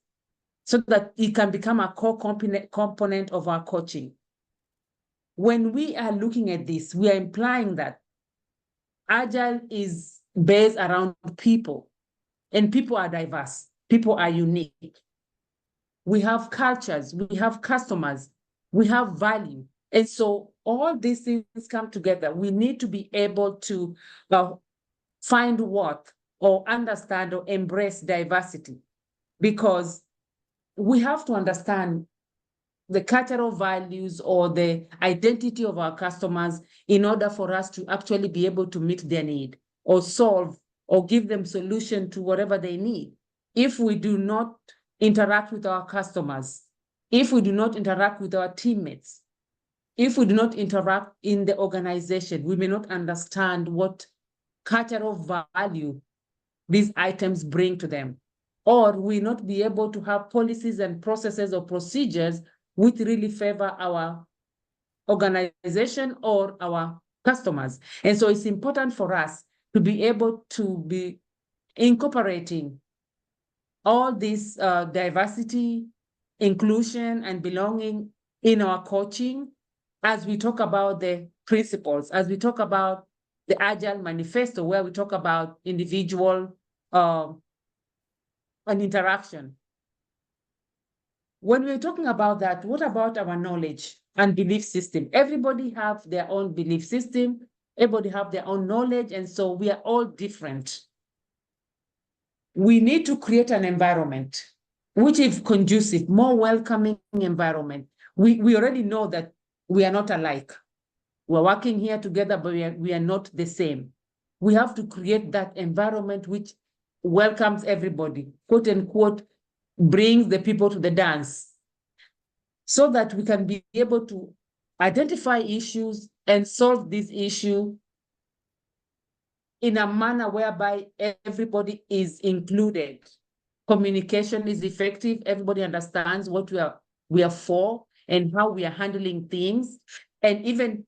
so that it can become a core component of our coaching. When we are looking at this, we are implying that Agile is based around people, and people are diverse. People are unique. We have cultures, we have customers, we have value. And so all these things come together. We need to be able to find what, or understand or embrace diversity, because we have to understand the cultural values or the identity of our customers in order for us to actually be able to meet their need or solve or give them solution to whatever they need. If we do not interact with our customers, if we do not interact with our teammates, if we do not interact in the organization, we may not understand what cultural value these items bring to them, or we not be able to have policies and processes or procedures which really favor our organization or our customers. And so it's important for us to be able to be incorporating all this diversity, inclusion, and belonging in our coaching as we talk about the principles, as we talk about the Agile Manifesto, where we talk about individual and interaction. When we're talking about that, what about our knowledge and belief system? Everybody have their own belief system, everybody have their own knowledge, and so we are all different. We need to create an environment which is conducive, more welcoming environment. We already know that we are not alike. We're working here together, but we are not the same. We have to create that environment which welcomes everybody, quote unquote, brings the people to the dance, so that we can be able to identify issues and solve this issue in a manner whereby everybody is included. Communication is effective. Everybody understands what we are for and how we are handling things. And even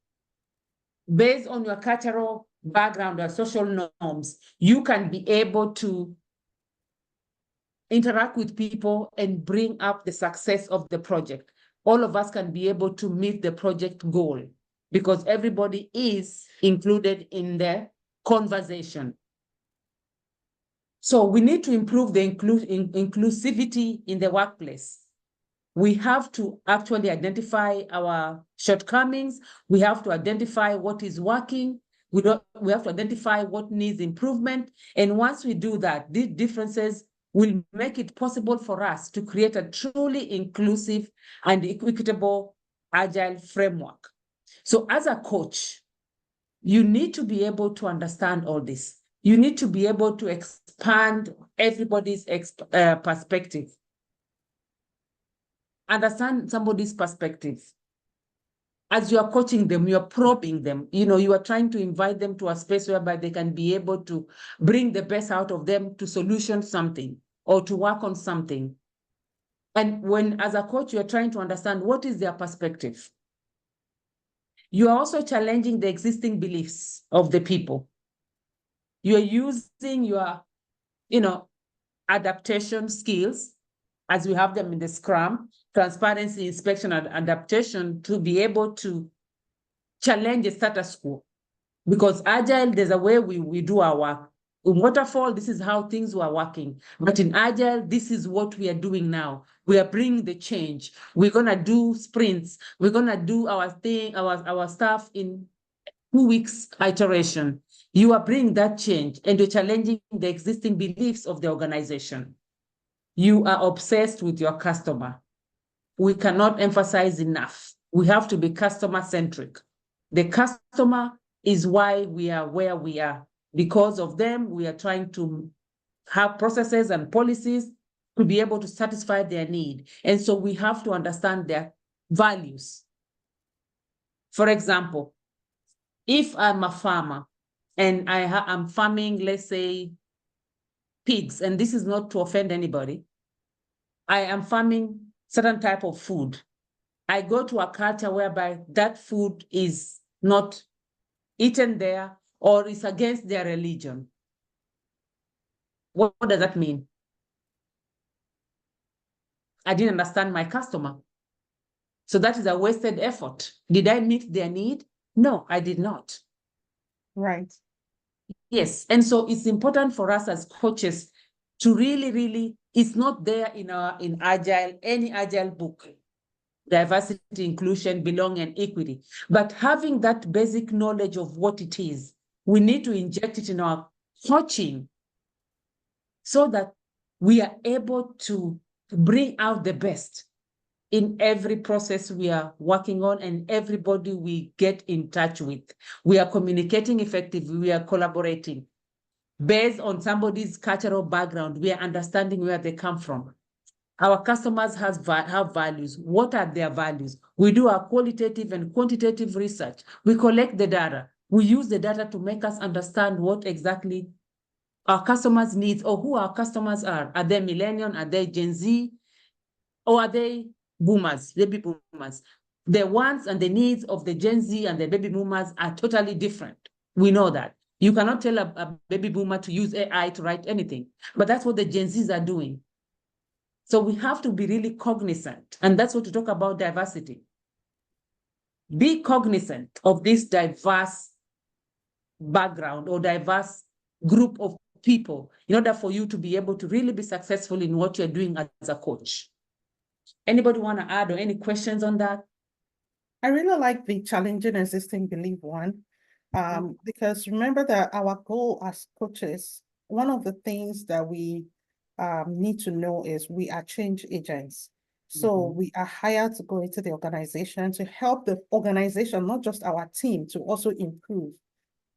based on your cultural background or social norms, you can be able to interact with people and bring up the success of the project. All of us can be able to meet the project goal because everybody is included in the conversation. So we need to improve the inclusivity in the workplace. We have to actually identify our shortcomings. We have to identify what is working. We have to identify what needs improvement. And once we do that, these differences will make it possible for us to create a truly inclusive and equitable agile framework. So as a coach, you need to be able to understand all this. You need to be able to expand everybody's perspective. Understand somebody's perspective. As you are coaching them, you are probing them. You are trying to invite them to a space whereby they can be able to bring the best out of them to solution something or to work on something. And when, as a coach, you are trying to understand what is their perspective. You are also challenging the existing beliefs of the people. You are using your, adaptation skills, as we have them in the Scrum, transparency, inspection, and adaptation, to be able to challenge the status quo. Because Agile, there's a way we do our work. In Waterfall, this is how things were working. But in Agile, this is what we are doing now. We are bringing the change. We're going to do sprints. We're going to do our thing, our stuff in 2 weeks iteration. You are bringing that change and you're challenging the existing beliefs of the organization. You are obsessed with your customer. We cannot emphasize enough. We have to be customer-centric. The customer is why we are where we are. Because of them, we are trying to have processes and policies to be able to satisfy their need. And so we have to understand their values. For example, if I'm a farmer and I'm farming, let's say, pigs, and this is not to offend anybody, I am farming certain type of food. I go to a culture whereby that food is not eaten there or is against their religion. What does that mean? I didn't understand my customer. So that is a wasted effort. Did I meet their need? No, I did not. Right. Yes, and so it's important for us as coaches to really, it's not there in any Agile book, diversity, inclusion, belonging, and equity. But having that basic knowledge of what it is, we need to inject it in our coaching so that we are able to bring out the best in every process we are working on and everybody we get in touch with. We are communicating effectively, we are collaborating. Based on somebody's cultural background, we are understanding where they come from. Our customers have values. What are their values? We do our qualitative and quantitative research. We collect the data. We use the data to make us understand what exactly our customers' needs or who our customers are. Are they millennial? Are they Gen Z? Or are they boomers, baby boomers? The wants and the needs of the Gen Z and the baby boomers are totally different. We know that. You cannot tell a baby boomer to use AI to write anything, but that's what the Gen Zs are doing. So we have to be really cognizant, and that's what we talk about diversity. Be cognizant of this diverse background or diverse group of people in order for you to be able to really be successful in what you're doing as a coach. Anybody want to add or any questions on that? I really like the challenging existing belief one, because remember that our goal as coaches, one of the things that we need to know is we are change agents. So we are hired to go into the organization to help the organization, not just our team, to also improve.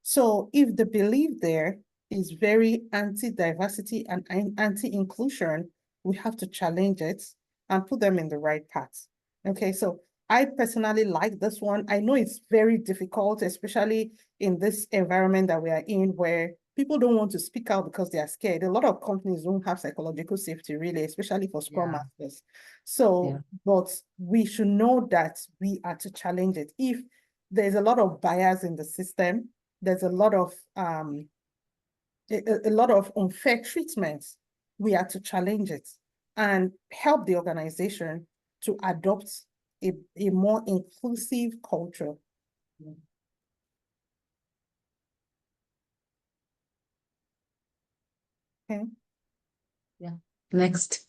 So if the belief there is very anti-diversity and anti-inclusion, we have to challenge it and put them in the right path. Okay, so I personally like this one. I know it's very difficult, especially in this environment that we are in where people don't want to speak out because they are scared. A lot of companies don't have psychological safety, really, especially for Scrum Masters. So, but we should know that we are to challenge it. If there's a lot of bias in the system, there's a lot of unfair treatment, we are to challenge it and help the organization to adopt a more inclusive culture. Okay. Yeah. Next.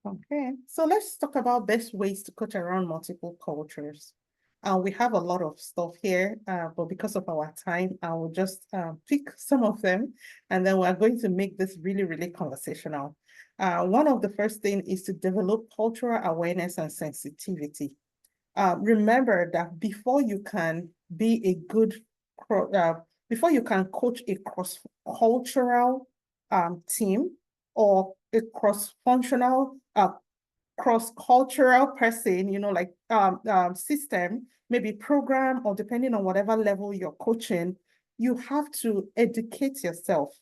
Okay, so let's talk about best ways to coach around multiple cultures. We have a lot of stuff here, but because of our time, I will just pick some of them, and then we're going to make this really, really conversational. One of the first things is to develop cultural awareness and sensitivity. Remember that before you can be a good, before you can coach a cross-cultural team or a cross-functional, cross-cultural person, like system, maybe program, or depending on whatever level you're coaching, you have to educate yourself.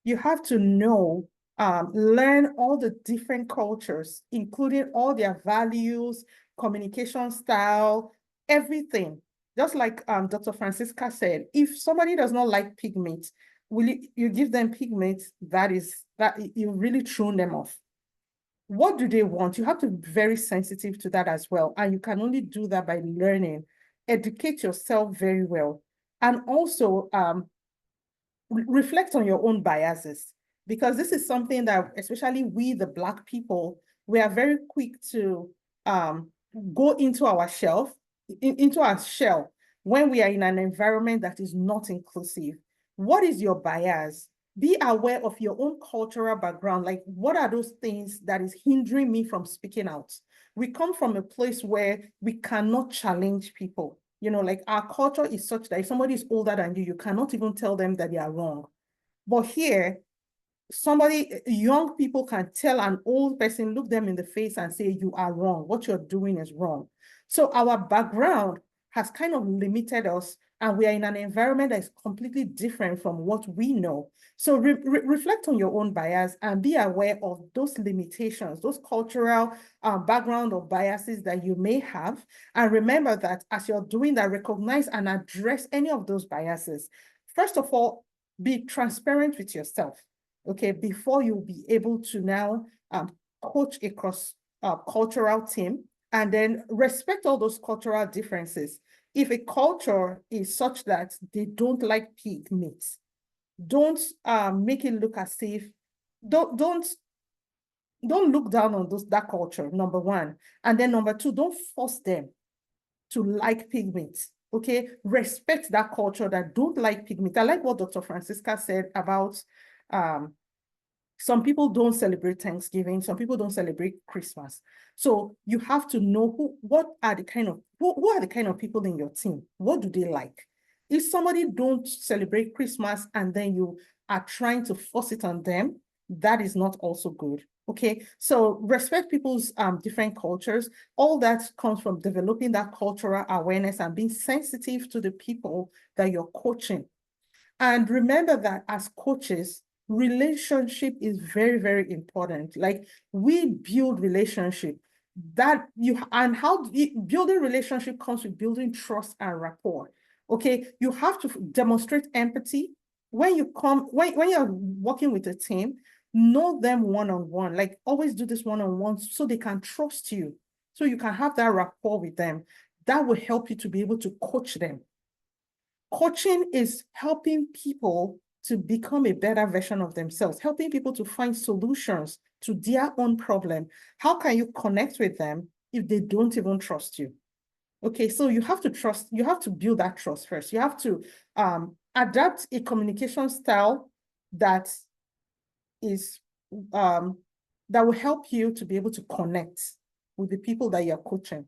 You have to know, learn all the different cultures, including all their values, communication style, everything. Just like Dr. Francesca said, if somebody does not like pig meat, will you give them pig meat that you really thrown them off? What do they want? You have to be very sensitive to that as well. And you can only do that by learning educate yourself very well, and also reflect on your own biases, because this is something that, especially we, the Black people, we are very quick to go into our into our shell when we are in an environment that is not inclusive. What is your bias? Be aware of your own cultural background. Like, what are those things that is hindering me from speaking out? We come from a place where we cannot challenge people. You know, like, our culture is such that if somebody is older than you, you cannot even tell them that they are wrong. But here, young people can tell an old person, look them in the face and say, you are wrong. What you're doing is wrong. So our background has kind of limited us, and we are in an environment that is completely different from what we know. So reflect on your own bias and be aware of those limitations, those cultural background or biases that you may have. And remember that as you're doing that, recognize and address any of those biases. First of all, be transparent with yourself, okay, before you'll be able to now coach a cross-cultural team, and then respect all those cultural differences. If a culture is such that they don't like pig meat, don't make it look as if, don't look down on that culture, number one. And then number two, don't force them to like pig meat, okay? Respect that culture that don't like pig meat. I like what Dr. Francesca said about some people don't celebrate Thanksgiving, some people don't celebrate Christmas. So you have to know who are the kind of people in your team. What do they like? If somebody don't celebrate Christmas and then you are trying to force it on them, that is not also good. Okay, so respect people's different cultures. All that comes from developing that cultural awareness and being sensitive to the people that you're coaching. And remember that as coaches, relationship is very, very important. Like, we build relationship building relationship comes with building trust and rapport. Okay, you have to demonstrate empathy when you're working with a team. Know them one-on-one, like always do this one-on-one so they can trust you, so you can have that rapport with them. That will help you to be able to coach them. Coaching is helping people to become a better version of themselves, helping people to find solutions to their own problem. How can you connect with them if they don't even trust you? Okay, so you have to build that trust first. You have to adapt a communication style that is that will help you to be able to connect with the people that you're coaching.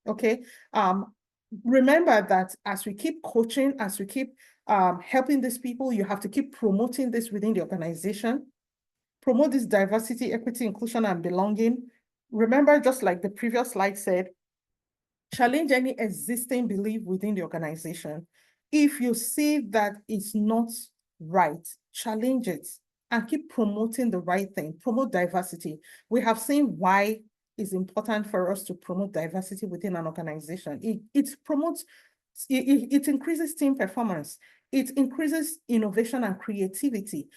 Okay. Remember that as we keep coaching, as we keep helping these people, you have to keep promoting this within the organization. Promote this diversity, equity, inclusion, and belonging. Remember, just like the previous slide said, challenge any existing belief within the organization. If you see that it's not right, challenge it and keep promoting the right thing. Promote diversity. We have seen why it's important for us to promote diversity within an organization. It increases team performance. It increases innovation and creativity.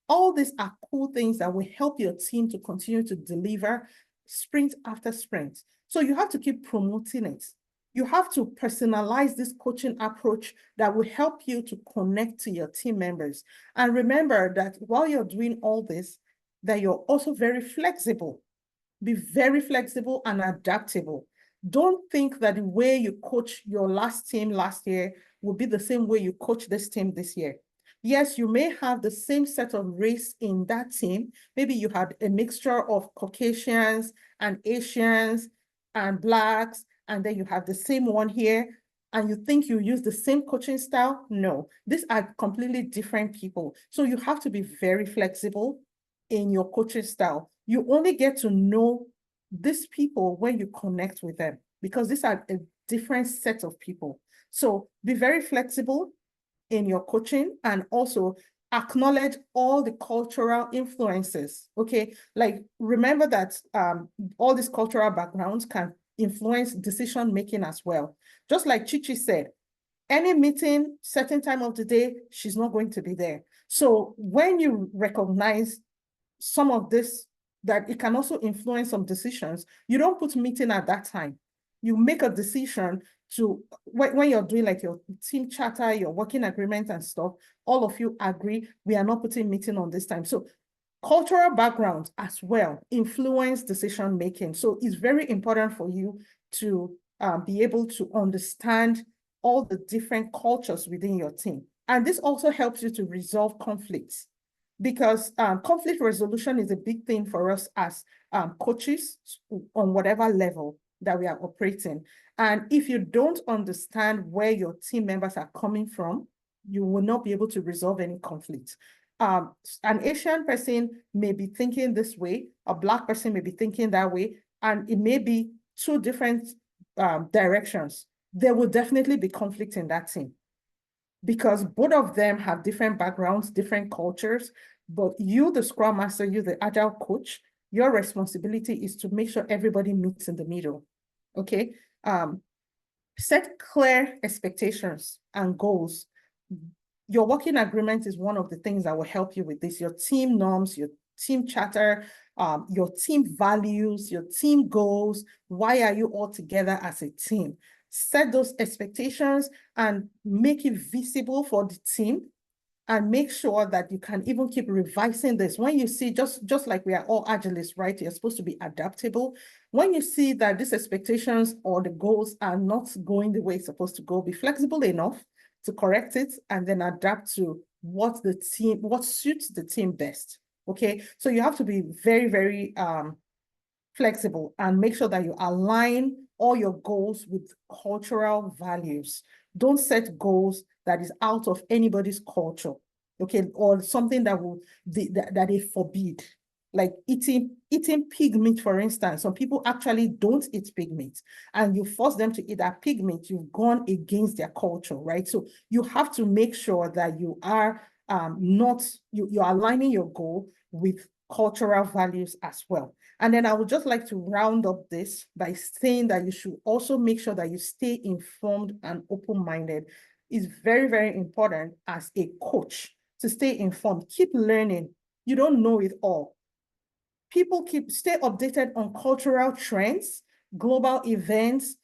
All these are cool things that will help your team to continue to deliver sprint after sprint. So you have to keep promoting it. You have to personalize this coaching approach that will help you to connect to your team members. And remember that while you're doing all this, that you're also very flexible. Be very flexible and adaptable. Don't think that the way you coach your last team last year will be the same way you coach this team this year. Yes, you may have the same set of race in that team. Maybe you had a mixture of Caucasians and Asians and Blacks, and then you have the same one here, and you think you use the same coaching style. No, these are completely different people. So you have to be very flexible in your coaching style. You only get to know these people when you connect with them, because these are a different set of people. So be very flexible in your coaching, and also acknowledge all the cultural influences, okay? Like, remember that all these cultural backgrounds can influence decision-making as well. Just like Chichi said, any meeting, certain time of the day, she's not going to be there. So when you recognize some of this, that it can also influence some decisions, you don't put meeting at that time. You make a decision to, when you're doing like your team charter, your working agreement and stuff, all of you agree, we are not putting meeting on this time. So cultural background as well influence decision making. So it's very important for you to be able to understand all the different cultures within your team. And this also helps you to resolve conflicts, because conflict resolution is a big thing for us as coaches on whatever level that we are operating. And if you don't understand where your team members are coming from, you will not be able to resolve any conflict. An Asian person may be thinking this way, a Black person may be thinking that way, and it may be two different directions. There will definitely be conflict in that team, because both of them have different backgrounds, different cultures. But you, the Scrum Master, you, the Agile coach, your responsibility is to make sure everybody meets in the middle. Okay? Set clear expectations and goals. Your working agreement is one of the things that will help you with this. Your team norms, your team charter, your team values, your team goals. Why are you all together as a team? Set those expectations and make it visible for the team, and make sure that you can even keep revising this. When you see, just like we are all agilists, right? You're supposed to be adaptable. When you see that these expectations or the goals are not going the way it's supposed to go, be flexible enough to correct it and then adapt to what suits the team best. Okay, so you have to be very, very flexible and make sure that you align all your goals with cultural values. Don't set goals that is out of anybody's culture, okay, or something that they forbid. Like eating pig meat, for instance. Some people actually don't eat pig meat, and you force them to eat that pig meat, you've gone against their culture, right? So you have to make sure that you are you're aligning your goal with cultural values as well. And then I would just like to round up this by saying that you should also make sure that you stay informed and open-minded. It's very, very important as a coach to stay informed. Keep learning. You don't know it all. Stay updated on cultural trends, global events,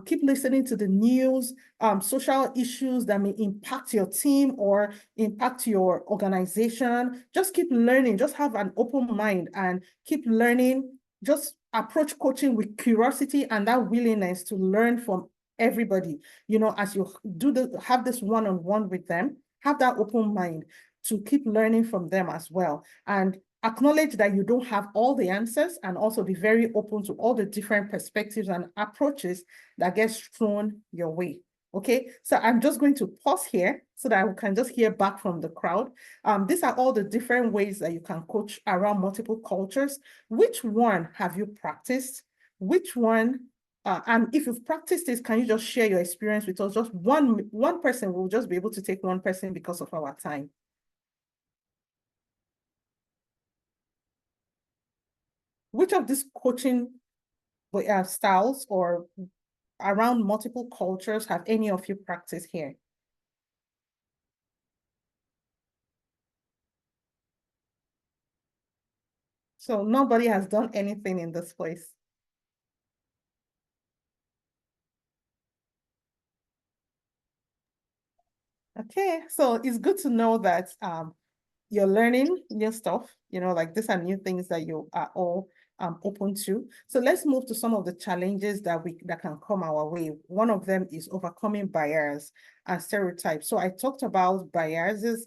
keep listening to the news, social issues that may impact your team or impact your organization. Just keep learning, just have an open mind and keep learning. Just approach coaching with curiosity and that willingness to learn from everybody. You know, as you have this one-on-one with them, have that open mind to keep learning from them as well. And acknowledge that you don't have all the answers, and also be very open to all the different perspectives and approaches that get thrown your way. Okay, so I'm just going to pause here so that I can just hear back from the crowd. These are all the different ways that you can coach around multiple cultures. Which one have you practiced? Which one, and if you've practiced this, can you just share your experience with us? Just one person, we'll just be able to take one person because of our time. Which of these coaching styles or around multiple cultures have any of you practiced here? So nobody has done anything in this place. Okay, so it's good to know that you're learning new stuff, you know, like these are new things that you are all open to. So let's move to some of the challenges that can come our way. One of them is overcoming bias and stereotypes. So I talked about biases.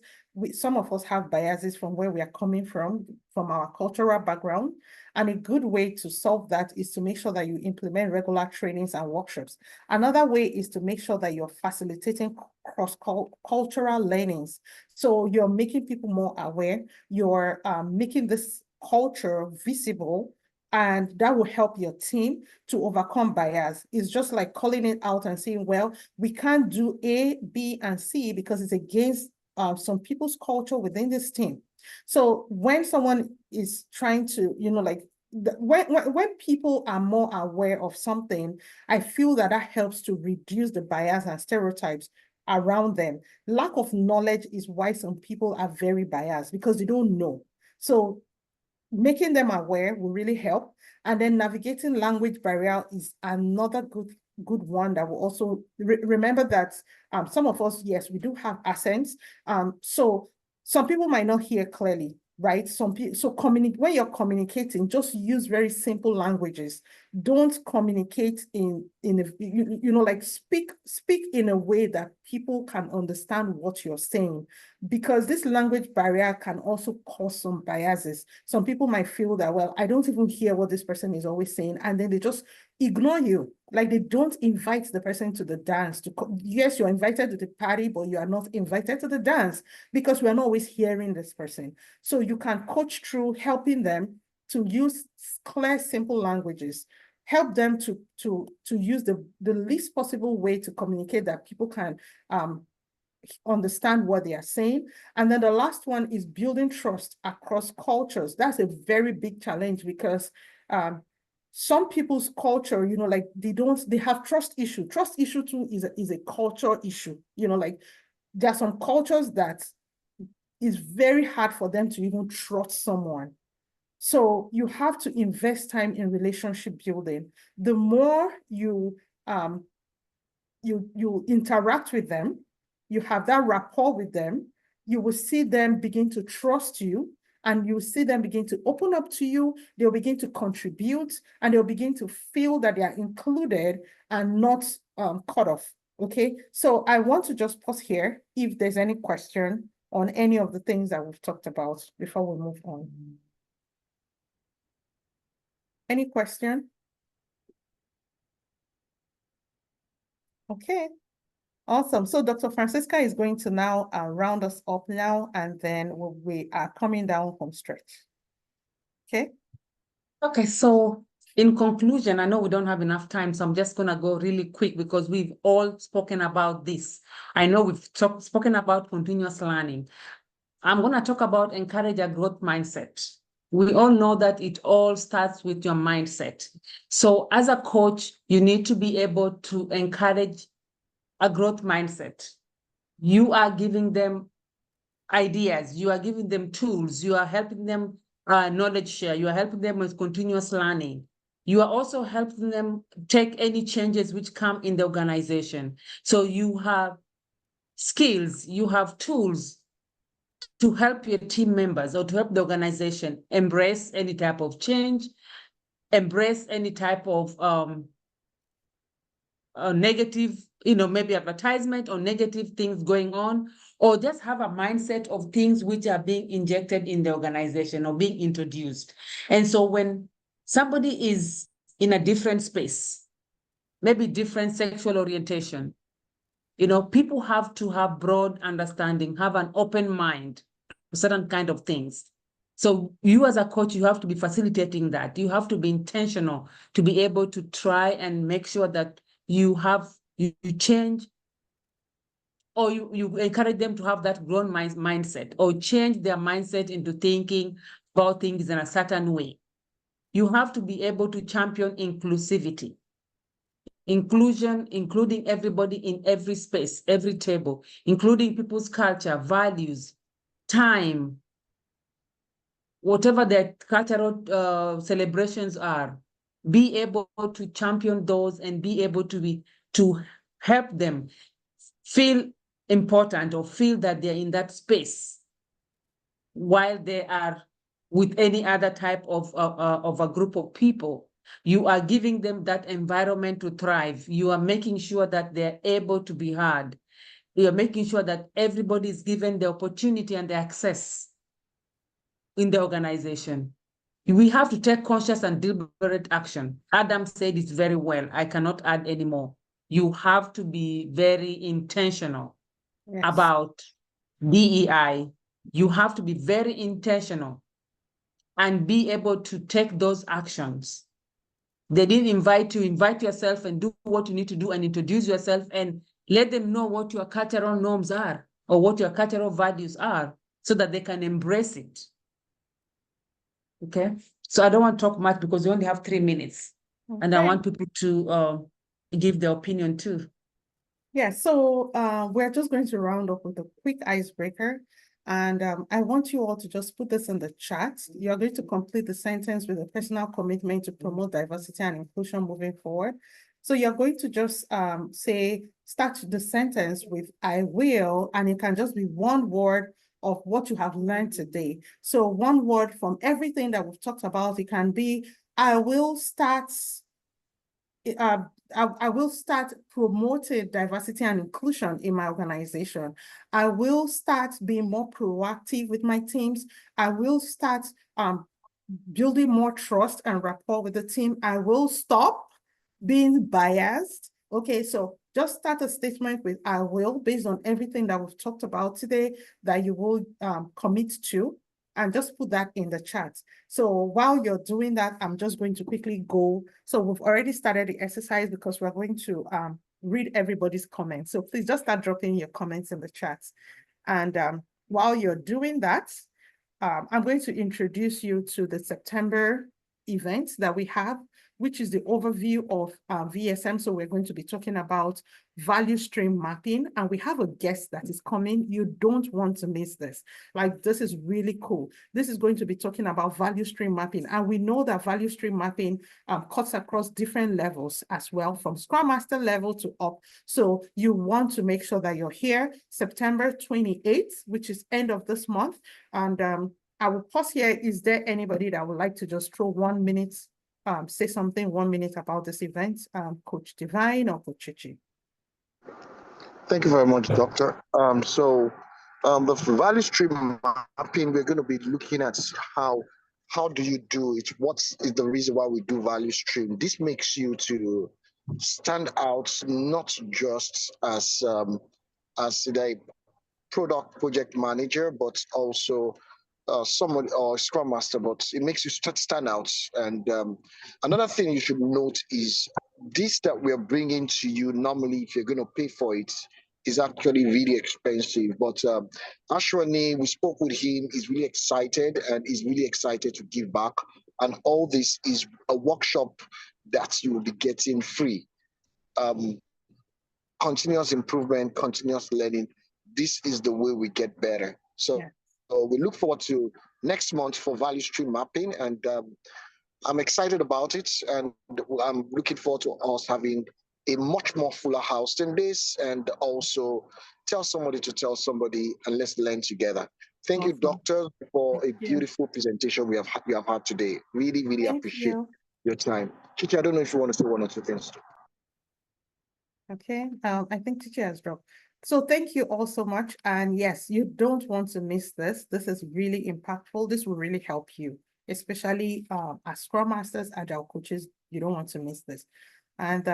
Some of us have biases from where we are coming from our cultural background. And a good way to solve that is to make sure that you implement regular trainings and workshops. Another way is to make sure that you're facilitating cross-cultural learnings. So you're making people more aware, you're making this culture visible, and that will help your team to overcome bias. It's just like calling it out and saying, well, we can't do A, B, and C because it's against some people's culture within this team. So when someone is trying to, you know, like when people are more aware of something, I feel that helps to reduce the bias and stereotypes around them. Lack of knowledge is why some people are very biased, because they don't know. So making them aware will really help. And then navigating language barrier is another good good one that will also remember that some of us, yes, we do have accents. So some people might not hear clearly, right? Some people, so when you're communicating, just use very simple languages. Don't communicate in a, like speak in a way that people can understand what you're saying, because this language barrier can also cause some biases. Some people might feel that, well, I don't even hear what this person is always saying, and then they just ignore you. Like they don't invite the person to the dance. Yes, you're invited to the party, but you are not invited to the dance because we're not always hearing this person. So you can coach through helping them to use clear, simple languages, help them to use the least possible way to communicate that people can understand what they are saying. And then the last one is building trust across cultures. That's a very big challenge because some people's culture, like they have trust issue. Trust issue too is a culture issue. Like there are some cultures that is very hard for them to even trust someone. So you have to invest time in relationship building. The more you interact with them, you have that rapport with them, you will see them begin to trust you, and you see them begin to open up to you. They'll begin to contribute, and they'll begin to feel that they are included and not cut off. Okay, so I want to just pause here if there's any question on any of the things that we've talked about before we move on. Any question? Okay. Awesome. So Dr. Francesca is going to now round us up now, and then we are coming down from stretch. Okay. Okay. So in conclusion, I know we don't have enough time, so I'm just going to go really quick because we've all spoken about this. I know we've spoken about continuous learning. I'm going to talk about encourage a growth mindset. We all know that it all starts with your mindset. So as a coach, you need to be able to encourage a growth mindset. You are giving them ideas, you are giving them tools, you are helping them knowledge share, you are helping them with continuous learning. You are also helping them take any changes which come in the organization. So you have skills, you have tools to help your team members or to help the organization embrace any type of change, embrace any type of negative, maybe advertisement or negative things going on, or just have a mindset of things which are being injected in the organization or being introduced. And so when somebody is in a different space, maybe different sexual orientation, people have to have broad understanding, have an open mind to certain kind of things. So you as a coach, you have to be facilitating that. You have to be intentional to be able to try and make sure that you change, or you encourage them to have that grown mindset, or change their mindset into thinking about things in a certain way. You have to be able to champion inclusivity. Inclusion, including everybody in every space, every table, including people's culture, values, time, whatever their cultural celebrations are. Be able to champion those and be able to help them feel important or feel that they're in that space while they are with any other type of a group of people. You are giving them that environment to thrive. You are making sure that they're able to be heard. You are making sure that everybody is given the opportunity and the access in the organization. We have to take conscious and deliberate action. Adam said it very well. I cannot add any more. You have to be very intentional about DEI. You have to be very intentional and be able to take those actions. They didn't invite you, invite yourself and do what you need to do and introduce yourself and let them know what your cultural norms are or what your cultural values are so that they can embrace it. Okay, so I don't want to talk much because we only have 3 minutes. Okay. And I want people to give their opinion too. Yeah, so we're just going to round up with a quick icebreaker. And I want you all to just put this in the chat. You're going to complete the sentence with a personal commitment to promote diversity and inclusion moving forward. So you're going to just start the sentence with I will, and it can just be one word of what you have learned today. So one word from everything that we've talked about, it can be, I will start I will start promoting diversity and inclusion in my organization. I will start being more proactive with my teams. I will start building more trust and rapport with the team. I will stop being biased. Okay, so just start a statement with I will, based on everything that we've talked about today, that you will commit to, and just put that in the chat. So while you're doing that, I'm just going to quickly go. So we've already started the exercise because we're going to read everybody's comments. So please just start dropping your comments in the chat. And while you're doing that, I'm going to introduce you to the September event that we have, which is the overview of VSM. So we're going to be talking about value stream mapping, and we have a guest that is coming. You don't want to miss this. Like, this is really cool. This is going to be talking about value stream mapping, and we know that value stream mapping cuts across different levels as well, from Scrum Master level to up. So you want to make sure that you're here September 28th, which is end of this month. And I will pause here. Is there anybody that would like to just throw 1 minute, say something 1 minute about this event? Coach Divine or Coach Chichi? Thank you very much, Doctor. The value stream mapping, we're going to be looking at how do you do it? What is the reason why we do value stream? This makes you to stand out, not just as a product project manager, but also someone or Scrum Master, but it makes you stand out. And another thing you should note is this that we're bringing to you, normally, if you're going to pay for it, is actually really expensive. But Ashwani, we spoke with him, he's really excited and he's really excited to give back. And all this is a workshop that you will be getting free. Continuous improvement, continuous learning. This is the way we get better. So we look forward to next month for value stream mapping, and I'm excited about it, and I'm looking forward to us having a much more fuller house than this, and also tell somebody to tell somebody, and let's learn together. Thank you, Doctor, for a beautiful presentation we have had today. Really, really appreciate your time. Chichi, I don't know if you want to say one or two things. Okay, I think Chichi has dropped. So thank you all so much. And yes, you don't want to miss this. This is really impactful. This will really help you, especially as Scrum Masters, Agile coaches. You don't want to miss this. And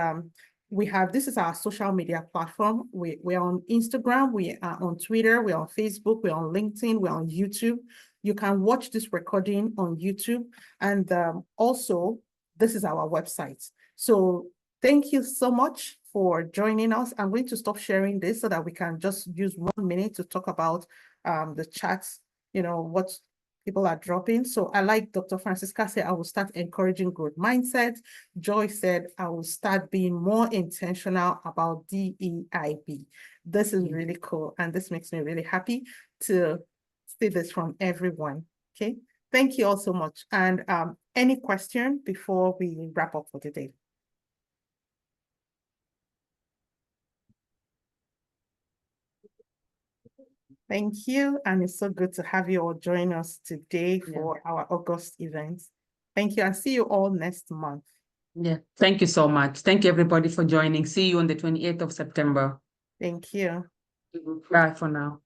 this is our social media platform. We're on Instagram, we are on Twitter, we're on Facebook, we're on LinkedIn, we're on YouTube. You can watch this recording on YouTube. And also, this is our website. So thank you so much for joining us. I'm going to stop sharing this so that we can just use 1 minute to talk about the chats, what people are dropping. So I like Dr. Francesca said, I will start encouraging growth mindset. Joy said, I will start being more intentional about DEIB. This is really cool. And this makes me really happy to see this from everyone. Okay. Thank you all so much. And any question before we wrap up for today? Thank you. And it's so good to have you all join us today for our August event. Thank you, and see you all next month. Yeah, thank you so much. Thank you, everybody, for joining. See you on the 28th of September. Thank you. Bye for now.